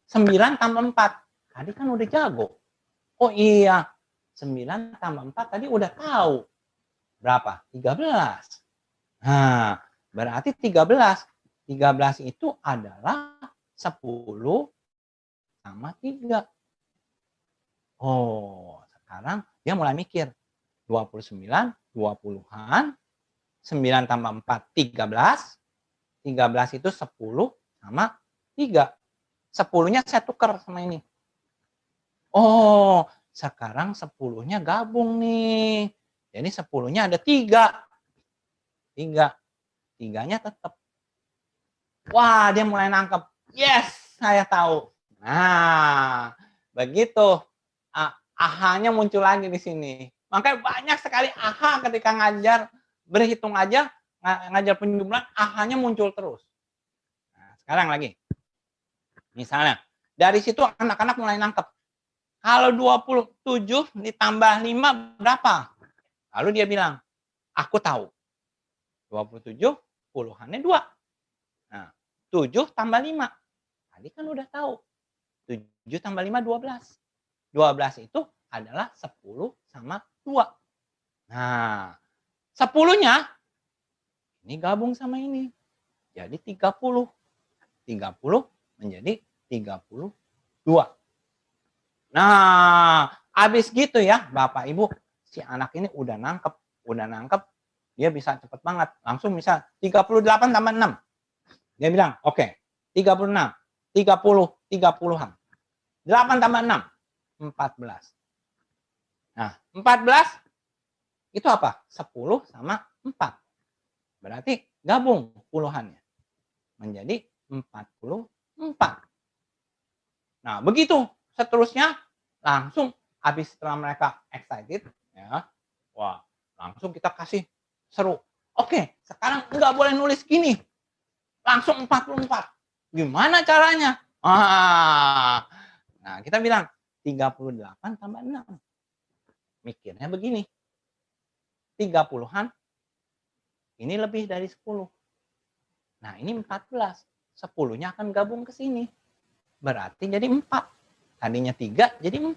9 tambah 4. Tadi kan udah jago. Oh iya, 9 tambah 4 tadi udah tahu. Berapa? 13. Nah, berarti 13. 13 itu adalah 10 sama 3. Oh, sekarang dia mulai mikir. 29, 20-an, 9 tambah 4, 13. 13 itu 10 sama 3. 10-nya saya tukar sama ini. Oh, sekarang 10-nya gabung nih. Jadi 10-nya ada 3. 3. 3-nya tetap. Wah, dia mulai nangkep. Yes, saya tahu. Nah, begitu. Aha-nya muncul lagi di sini. Makanya banyak sekali aha ketika ngajar berhitung aja, ngajar penjumlahan, aha-nya muncul terus. Nah, sekarang lagi. Misalnya, dari situ anak-anak mulai nangkep. Kalau 27 ditambah 5 berapa? Lalu dia bilang, aku tahu. 27 puluhannya 2. Nah, 7 tambah 5. Tadi kan udah tahu. 7 tambah 5, 12. 12 itu adalah 10 sama 2. Nah, 10-nya ini gabung sama ini. Jadi 30. 30 menjadi 32. Nah, habis gitu ya, Bapak Ibu, si anak ini udah nangkep, dia bisa cepet banget. Langsung misal 38 tambah 6. Dia bilang, "Oke, 36, 30, 30-an. 8 tambah 6, 14." Nah, 14 itu apa? 10 sama 4. Berarti gabung puluhannya menjadi 44. Nah, begitu seterusnya langsung habis setelah mereka excited ya. Wah, langsung kita kasih seru. Oke, sekarang nggak boleh nulis gini. Langsung 44. Gimana caranya? Nah, kita bilang 38 tambah 6. Mikirnya begini. 30-an ini lebih dari 10. Nah, ini 14. 10-nya akan gabung ke sini. Berarti jadi 4. Tadinya 3 jadi 4.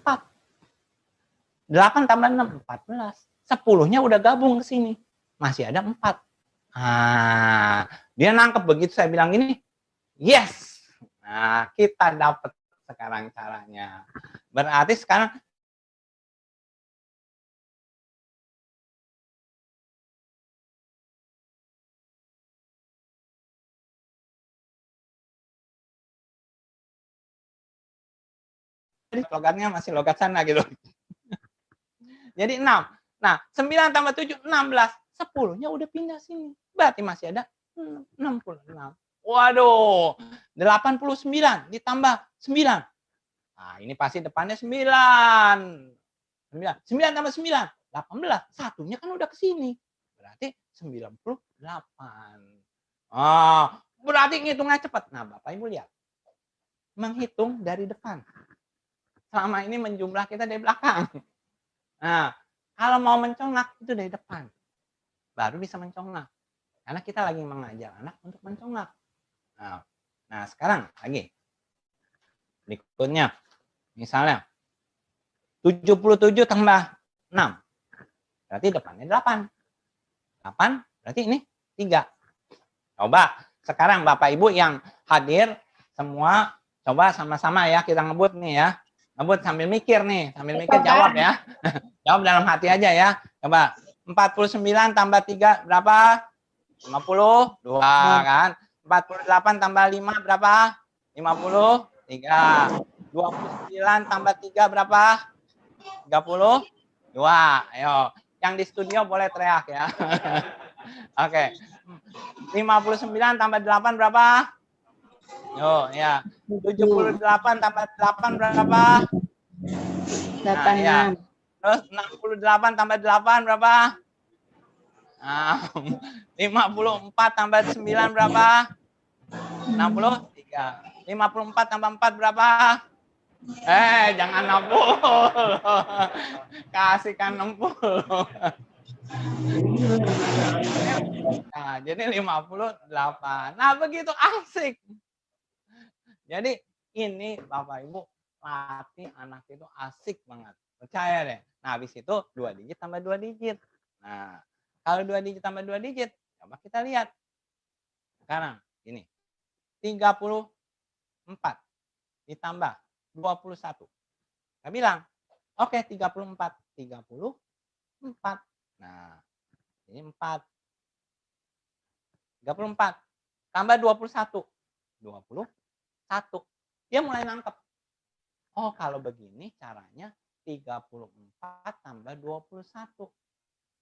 8 tambah 6, 14. 10-nya udah gabung ke sini. Masih ada 4. Dia nangkep begitu saya bilang gini. Yes. Nah, kita dapat sekarang caranya. Berarti sekarang logatnya masih logat sana gitu. Jadi 6. Nah, 9 tambah 7, 16. 10-nya udah pindah sini. Berarti masih ada 66. Waduh, 89 ditambah 9. Nah, ini pasti depannya 9. 9 tambah 9, 18. Satunya kan udah ke sini. Berarti 98. Berarti ngitungnya cepat. Nah, Bapak Ibu lihat. Menghitung dari depan. Selama ini menjumlah kita dari belakang. Nah, kalau mau mencongak itu dari depan. Baru bisa mencongak. Karena kita lagi mengajar anak untuk mencongak. Nah, sekarang lagi. Berikutnya, misalnya 77 tambah 6. Berarti depannya 8. 8 berarti ini 3. Coba sekarang Bapak Ibu yang hadir semua coba sama-sama ya kita ngebut nih ya. Ngebut sambil mikir nih, sambil mikir jawab ya. Jawab dalam hati aja ya. Coba 49 tambah 3 berapa? 52 kan. 48 tambah 5 berapa? 53. 29 tambah 3 berapa? 32. Ayo. Yang di studio boleh teriak ya. Oke. 59 tambah 8 berapa? Yo, ya. 78 tambah 8 berapa? Nah, ya. Terus 68 tambah 8 berapa? Nah, 54 tambah 9 berapa? 63. 54 tambah 4 berapa? Jangan 60. Kasihkan 60. Nah, jadi 58. Nah, begitu asik. Jadi ini Bapak Ibu latih anak itu asik banget. Percaya deh. Nah, habis itu 2 digit tambah 2 digit. Nah, kalau 2 digit tambah 2 digit, coba kita lihat. Sekarang ini 34 ditambah 21. Kita bilang, oke 34. 34. Nah, ini 4. 34 tambah 21. 21. Dia mulai nangkep. Oh, kalau begini caranya 34 tambah 21.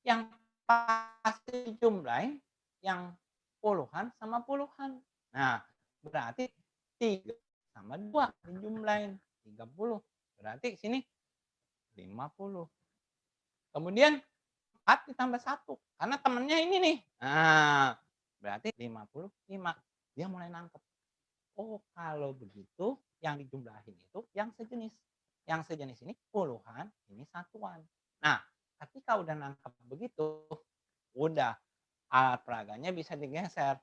Yang pasti jumlahin yang puluhan sama puluhan. Nah, berarti 3 sama 2 dijumlahin 30. Berarti sini 50. Kemudian 4 ditambah 1. Karena temennya ini nih. Nah, berarti 55. Dia mulai nangkep. Oh, kalau begitu yang dijumlahin itu yang sejenis. Yang sejenis ini puluhan, ini satuan. Nah, ketika udah nangkep begitu, udah alat peraganya bisa digeser.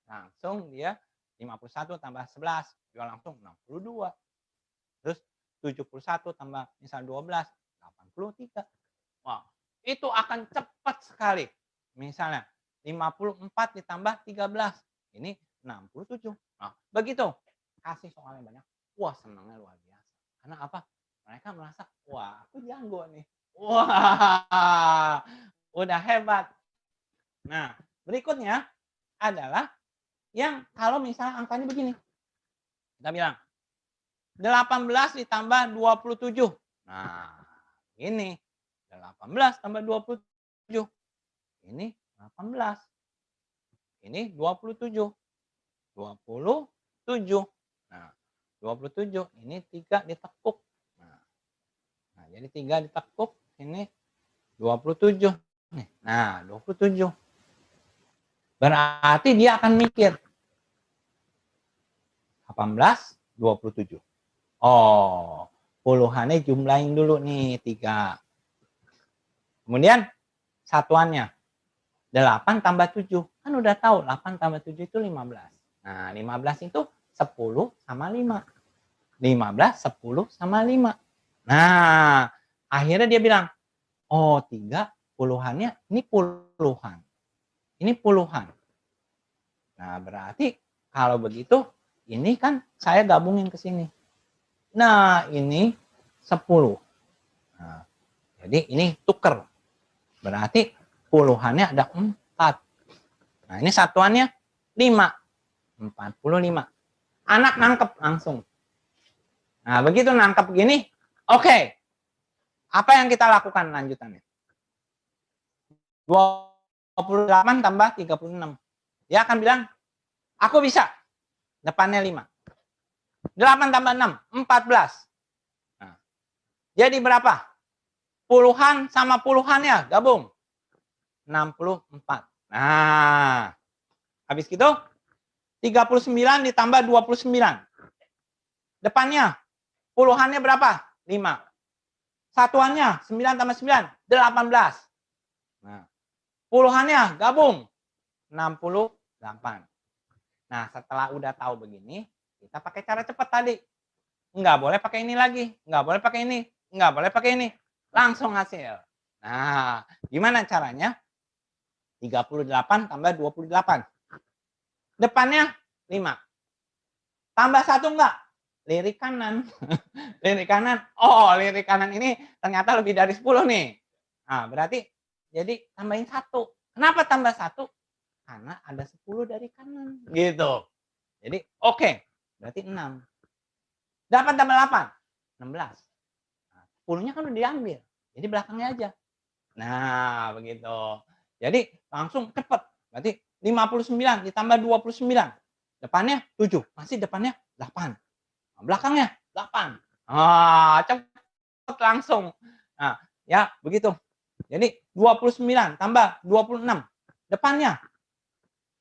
Langsung dia 51 tambah 11, dia langsung 62. Terus 71 tambah misal 12, 83. Wah, itu akan cepat sekali. Misalnya 54 ditambah 13, ini 67. Nah, begitu. Kasih soalnya banyak. Wah, senangnya luar biasa. Karena apa? Mereka merasa, wah, aku jago nih. Wah, udah hebat. Nah, berikutnya adalah yang kalau misalnya angkanya begini. Kita bilang 18 ditambah 27. Nah, ini 18 tambah 27. Ini 18. Ini 27. 27. Nah, 27 ini 3 ditekuk. Nah, jadi 3 ditekuk ini 27 nih. Nah, 27. Berarti dia akan mikir 18 27. Oh, puluhannya jumlahin dulu nih 3. Kemudian satuannya 8 tambah 7. Kan udah tahu 8 tambah 7 itu 15. Nah, 15 itu 10 sama 5. 15, 10 sama 5. Nah, akhirnya dia bilang, oh 3 puluhannya ini puluhan. Ini puluhan. Nah, berarti kalau begitu ini kan saya gabungin ke sini. Nah, ini 10. Nah, jadi ini tuker. Berarti puluhannya ada 4. Nah, ini satuannya 5. 45. Anak nangkep langsung. Nah, begitu nangkep gini, oke. Apa yang kita lakukan lanjutannya? 28 tambah 36. Dia akan bilang, aku bisa. Depannya 5. 8 tambah 6, 14. Nah, jadi berapa? Puluhan sama puluhannya gabung. 64. Nah, habis gitu 39 ditambah 29. Depannya puluhannya berapa? 5. Satuannya 9 tambah 9, 18. Nah, puluhannya gabung 68. Nah, setelah udah tahu begini, kita pakai cara cepat tadi. Nggak boleh pakai ini lagi, nggak boleh pakai ini, nggak boleh pakai ini. Langsung hasil. Nah, gimana caranya? 38 tambah 28. Depannya 5. Tambah 1 enggak? Lirik kanan. Lirik kanan. Oh, lirik kanan ini ternyata lebih dari 10 nih. Nah, berarti jadi tambahin 1. Kenapa tambah 1? Karena ada 10 dari kanan. Gitu. Jadi oke. Berarti 6. 8 tambah 8. 16. Nah, 10-nya kan udah diambil. Jadi belakangnya aja. Nah, begitu. Jadi langsung cepet. Berarti 59 ditambah 29. Depannya 7. Masih depannya 8. Nah, belakangnya 8. Ah, cepet langsung. Nah, ya begitu. Jadi 29 tambah 26. Depannya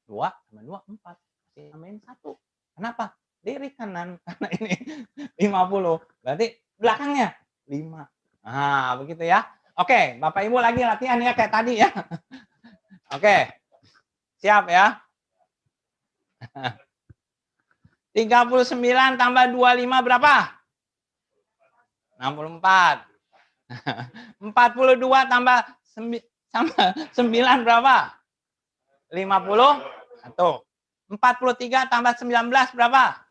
2 tambah 2, 4. Masih tambahin 1. Kenapa? Lirik kanan. Karena ini 50. Berarti belakangnya 5. Nah, begitu ya. Oke, Bapak Ibu lagi latihan ya kayak tadi ya. Oke. Siap ya. 39 tambah 25 berapa? 64. 42 tambah 9 berapa? 51. 43 tambah 19 berapa?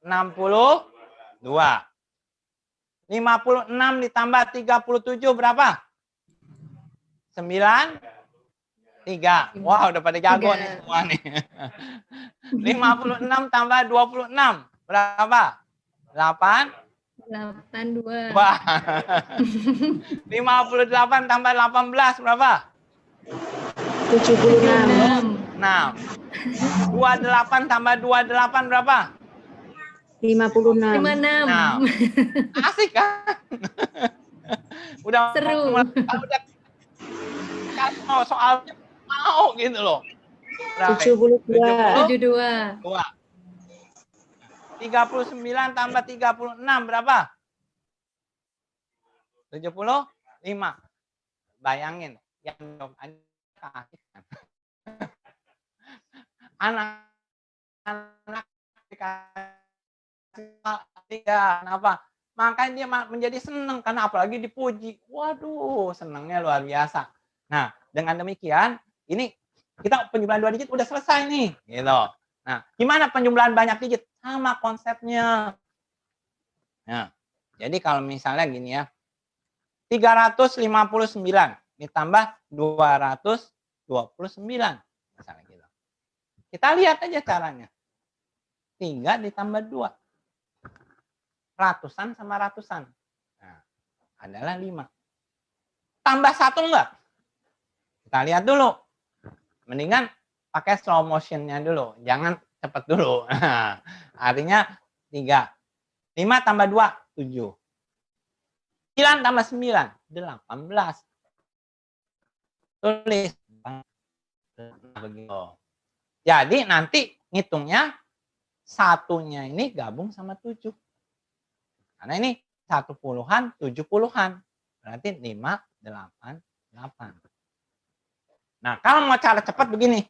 62. 56 ditambah 37 berapa? 3. Wah, udah pada jago nih semua nih. 56 tambah 26 berapa? 8. 82. 58 tambah 18 berapa? 76. 6. 28 tambah 28 berapa? 56. 6. Asik kan? Udah Seru. Udah kalau soalnya mau gitu loh. 72. 39 tambah 36 berapa? 75. Bayangin yang anak-anak kenapa? Makanya dia menjadi senang karena apalagi dipuji. Waduh, senangnya luar biasa. Nah, dengan demikian ini kita penjumlahan 2 digit udah selesai nih, gitu. Nah, gimana penjumlahan banyak digit? Sama konsepnya. Nah, jadi kalau misalnya gini ya. 359 ditambah 229 misalnya gitu. Kita lihat aja caranya. 3 ditambah 2. Ratusan sama ratusan. Nah, adalah 5. Tambah 1 enggak? Kita lihat dulu. Mendingan pakai slow motion-nya dulu. Jangan cepet dulu. Artinya 3. 5 tambah 2, 7. 9 tambah 9, 18. Tulis. Begitu. Jadi nanti ngitungnya satunya ini gabung sama 7. Karena ini 1 puluhan, 7 puluhan. Berarti 5, 8, 8. Nah, kalau mau cara cepat begini.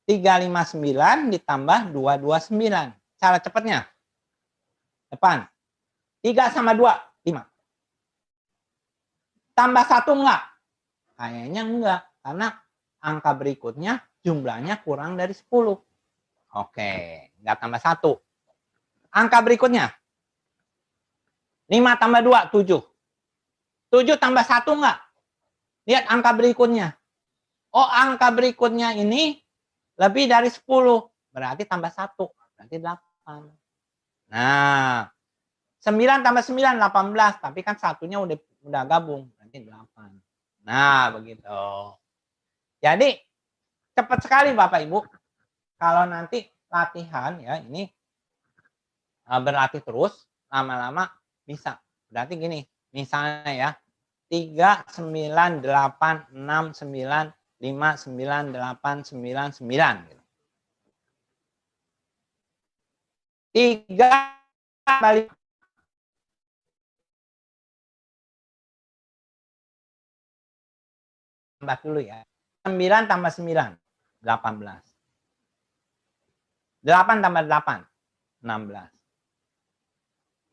359 ditambah 229. Cara cepatnya. Depan. 3 sama 2, 5. Tambah 1 enggak? Kayaknya enggak. Karena angka berikutnya jumlahnya kurang dari 10. Oke, enggak tambah 1. Angka berikutnya. 5 tambah 2, 7. 7 tambah 1 enggak? Lihat angka berikutnya. Oh, angka berikutnya ini lebih dari 10. Berarti tambah 1. Berarti 8. Nah, 9 tambah 9, 18. Tapi kan satunya udah gabung. Berarti 8. Nah, begitu. Jadi, cepat sekali Bapak Ibu. Kalau nanti latihan ya, ini berlatih terus, lama-lama bisa. Berarti gini, misalnya ya, 3, 9, 8, 6, 9, 5, 9, 8, 9, 9. 3 kali tambah dulu ya. 9 tambah 9, 18. 8 tambah 8, 16.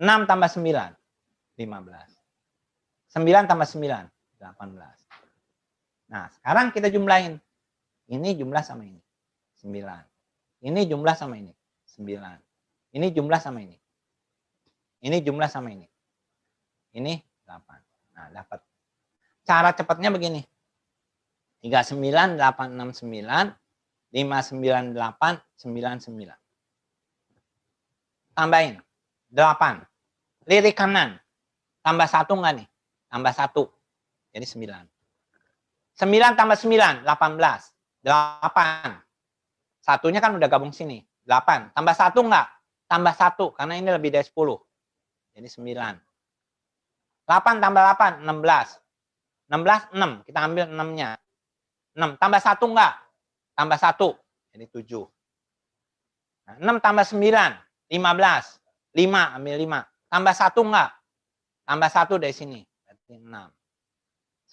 6 tambah 9, 15. 9 tambah 9, 18. Nah, sekarang kita jumlahin. Ini jumlah sama ini. 9. Ini jumlah sama ini. 9. Ini jumlah sama ini. Ini jumlah sama ini. Ini 8. Nah, dapat. Cara cepatnya begini. 39, 869, 598, 99. Tambahin. 8. Lirik kanan. Tambah 1 enggak nih? Tambah 1. Jadi 9. 9 tambah 9, 18. 8. Satunya kan udah gabung sini. 8. Tambah 1 enggak? Tambah 1. Karena ini lebih dari 10. Jadi 9. 8 tambah 8, 16. 16, 6. Kita ambil 6-nya. 6. Tambah 1 enggak? Tambah 1. Jadi 7. Nah, 6 tambah 9, 15. 5, ambil 5. Tambah 1 enggak? Tambah 1 dari sini. Berarti 6.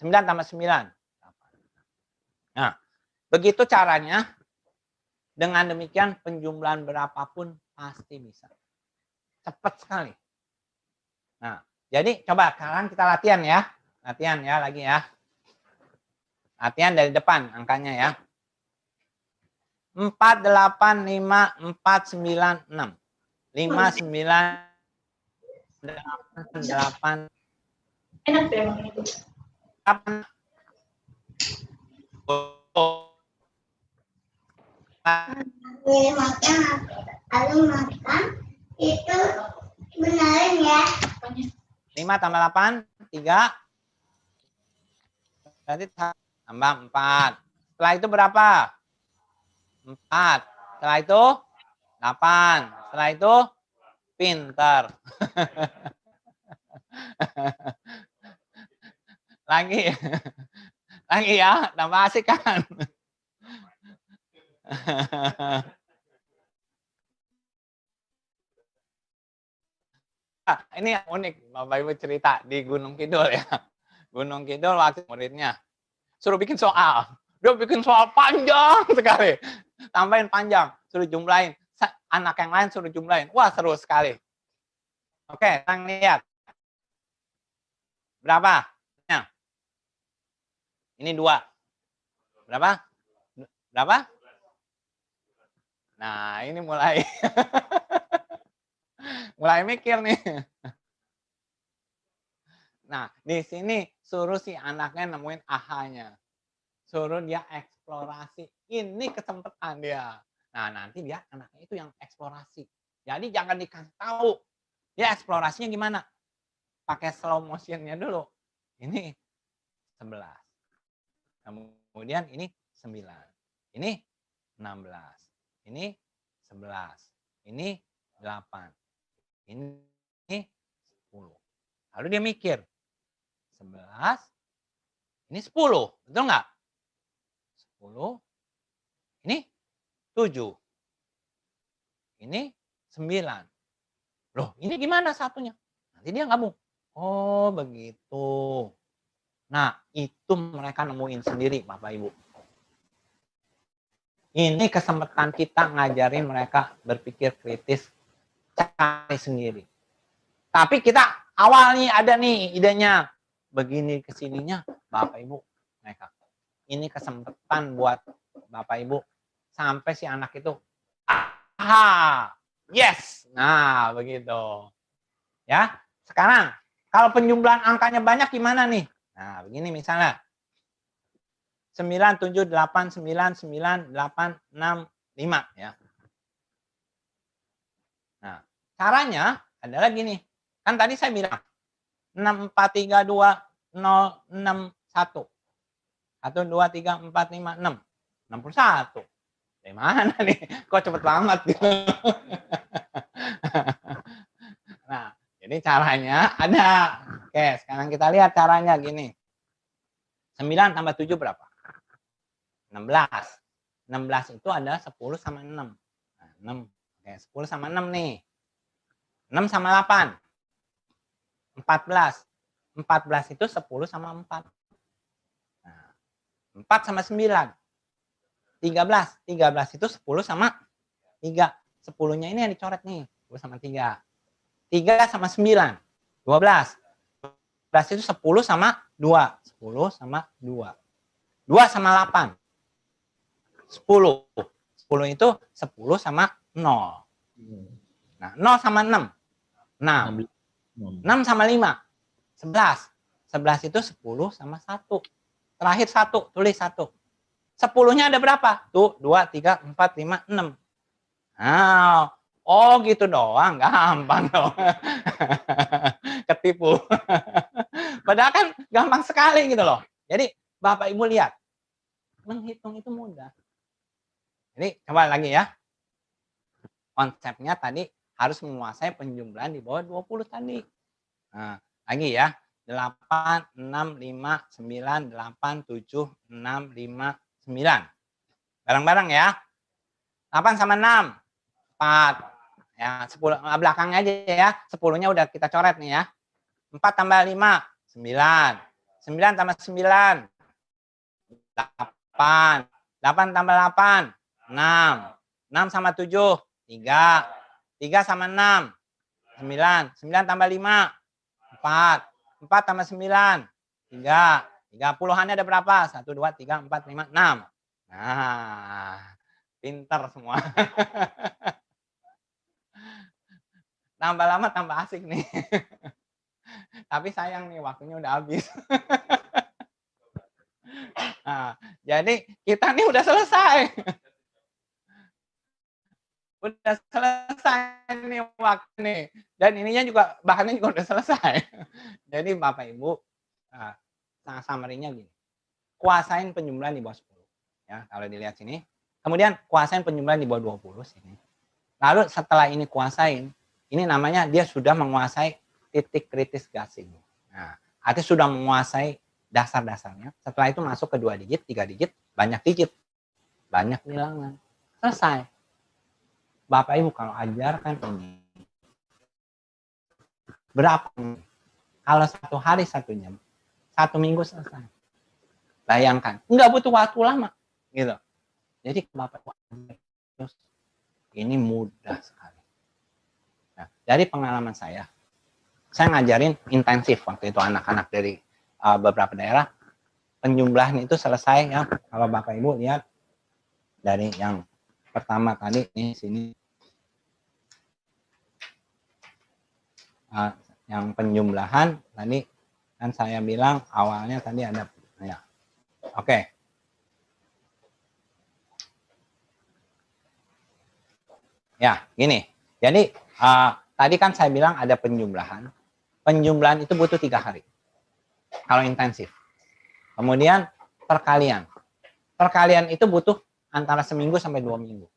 9 tambah 9. 8. Nah, begitu caranya. Dengan demikian penjumlahan berapapun pasti bisa. Cepat sekali. Nah, jadi coba sekarang kita latihan ya. Latihan ya lagi ya. Latihan dari depan angkanya ya. 4, 8, 5, 4, 9, 6. 5, 9, 8. Enak deh emang itu. 8. Makan itu beneran ya. 5 tambah 8, 3. Berarti tambah 4. Setelah itu berapa? 4. Setelah itu 8. Setelah itu pintar. Lagi. Lagi ya, tambah asik kan? Ini unik, Bapak Ibu cerita di Gunung Kidul ya. Gunung Kidul waktu muridnya suruh bikin soal. Dia bikin soal panjang sekali. Tambahin panjang, suruh jumlahin. Anak yang lain suruh jumlahin. Wah, seru sekali. Oke, kita lihat. Berapa? Nah. Ini 2. Berapa? Berapa? Nah, ini mulai mulai mikir nih. Nah, di sini suruh si anaknya nemuin ahanya. Suruh dia eksplorasi. Ini kesempatan dia. Nah, nanti dia anaknya itu yang eksplorasi. Jadi jangan dikasih tahu. Dia eksplorasinya gimana? Pakai slow motionnya dulu. Ini 11. Kemudian ini 9. Ini 16. Ini 11. Ini 8. Ini 10. Lalu dia mikir. 11. Ini 10. Betul nggak? 10. Ini 7. Ini 9. Loh, ini gimana satunya? Nanti dia gabung. Oh, begitu. Nah, itu mereka nemuin sendiri, Bapak Ibu. Ini kesempatan kita ngajarin mereka berpikir kritis, cari sendiri. Tapi kita awal nih ada nih idenya. Begini kesininya, Bapak Ibu, mereka. Ini kesempatan buat Bapak Ibu sampai si anak itu, aha, yes. Nah, begitu. Ya, sekarang kalau penjumlahan angkanya banyak gimana nih? Nah, begini misalnya. 9, 7, 8, 9, 9, 8, 6, 5 ya. Nah, caranya adalah gini. Kan tadi saya bilang 6, 4, 3, 2, 0, 6, 1. 1, 2, 3, 4, 5, 6. 61. Dari mana nih? Kok cepet banget gitu. Nah, jadi caranya ada. Oke, sekarang kita lihat caranya gini. 9 tambah 7 berapa? 16. 16 itu adalah 10 sama 6. Nah, 6. Oke, 10 sama 6 nih. 6 sama 8. 14. 14 itu 10 sama 4. Nah, 4 sama 9. 13. 13 itu 10 sama 3. 10-nya ini yang dicoret nih. 10 sama 3. 3 sama 9. 12. 12 itu 10 sama 2. 10 sama 2. 2 sama 8. 10. 10 itu 10 sama 0. Nah, 0 sama 6. 6. 6 sama 5. 11. 11 itu 10 sama 1. Terakhir 1. Tulis 1. 10-nya ada berapa? Tuh, 2, 3, 4, 5, 6. Nah, oh gitu doang. Gampang dong. Ketipu. Padahal kan gampang sekali gitu loh. Jadi, Bapak Ibu lihat. Menghitung itu mudah. Jadi, coba lagi ya. Konsepnya tadi harus menguasai penjumlahan di bawah 20 tadi. Nah, lagi ya. 8, 6, 5, 9, 8, 7, 6, 5, 9. Bareng-bareng ya. 8 sama 6. 4. Ya, 10 belakangnya aja ya. 10-nya udah kita coret nih ya. 4 tambah 5, 9. 9 tambah 9, 8. 8 tambah 8, 6. 6 sama 7, 3. 3 sama 6, 9. 9 tambah 5, 4. 4 tambah 9, 3. 3 puluhannya ada berapa? 1, 2, 3, 4, 5, 6. Nah, pinter semua. Tambah lama tambah asik nih. Tapi sayang nih waktunya udah habis. Nah, jadi kita nih udah selesai. Udah selesai nih waktu nih. Dan ininya juga bahannya juga udah selesai. Jadi Bapak Ibu, summary-nya gini. Kuasain penjumlahan di bawah 10. Ya, kalau dilihat sini. Kemudian kuasain penjumlahan di bawah 20 sini. Lalu setelah ini kuasain, ini namanya dia sudah menguasai titik kritis gasing. Nah, artinya sudah menguasai dasar-dasarnya. Setelah itu masuk ke 2 digit, 3 digit, banyak digit. Banyak bilangan. Selesai. Bapak Ibu kalau ajarkan ini, berapa? Kalau 1 hari 1 jam, 1 minggu selesai. Bayangkan, nggak butuh waktu lama, gitu. Jadi Bapak Ibu, ini mudah sekali. Nah, dari pengalaman saya ngajarin intensif waktu itu anak-anak dari beberapa daerah. Penjumlahan itu selesai ya. Kalau Bapak Ibu lihat dari yang pertama tadi di sini. Yang penjumlahan tadi kan saya bilang awalnya tadi ada ya. Oke. Ya, gini. Jadi tadi kan saya bilang ada penjumlahan. Penjumlahan itu butuh 3 hari. Kalau intensif. Kemudian perkalian. Perkalian itu butuh antara seminggu sampai 2 minggu.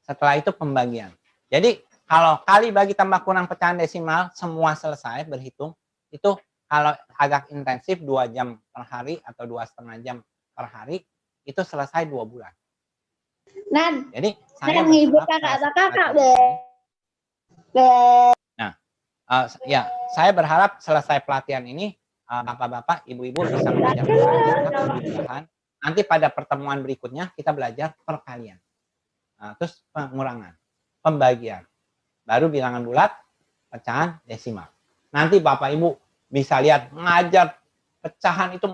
Setelah itu pembagian. Jadi kalau kali bagi tambah kurang pecahan desimal semua selesai berhitung, itu kalau agak intensif 2 jam per hari atau 2,5 jam per hari, itu selesai 2 bulan. Nan, jadi saya ngibut kakak-kakak Nah, ya saya berharap selesai pelatihan ini bapak-bapak, ibu-ibu bisa belajar penjumlahan. Nanti pada pertemuan berikutnya kita belajar perkalian, terus pengurangan, pembagian. Baru bilangan bulat, pecahan desimal. Nanti Bapak Ibu bisa lihat ngajar pecahan itu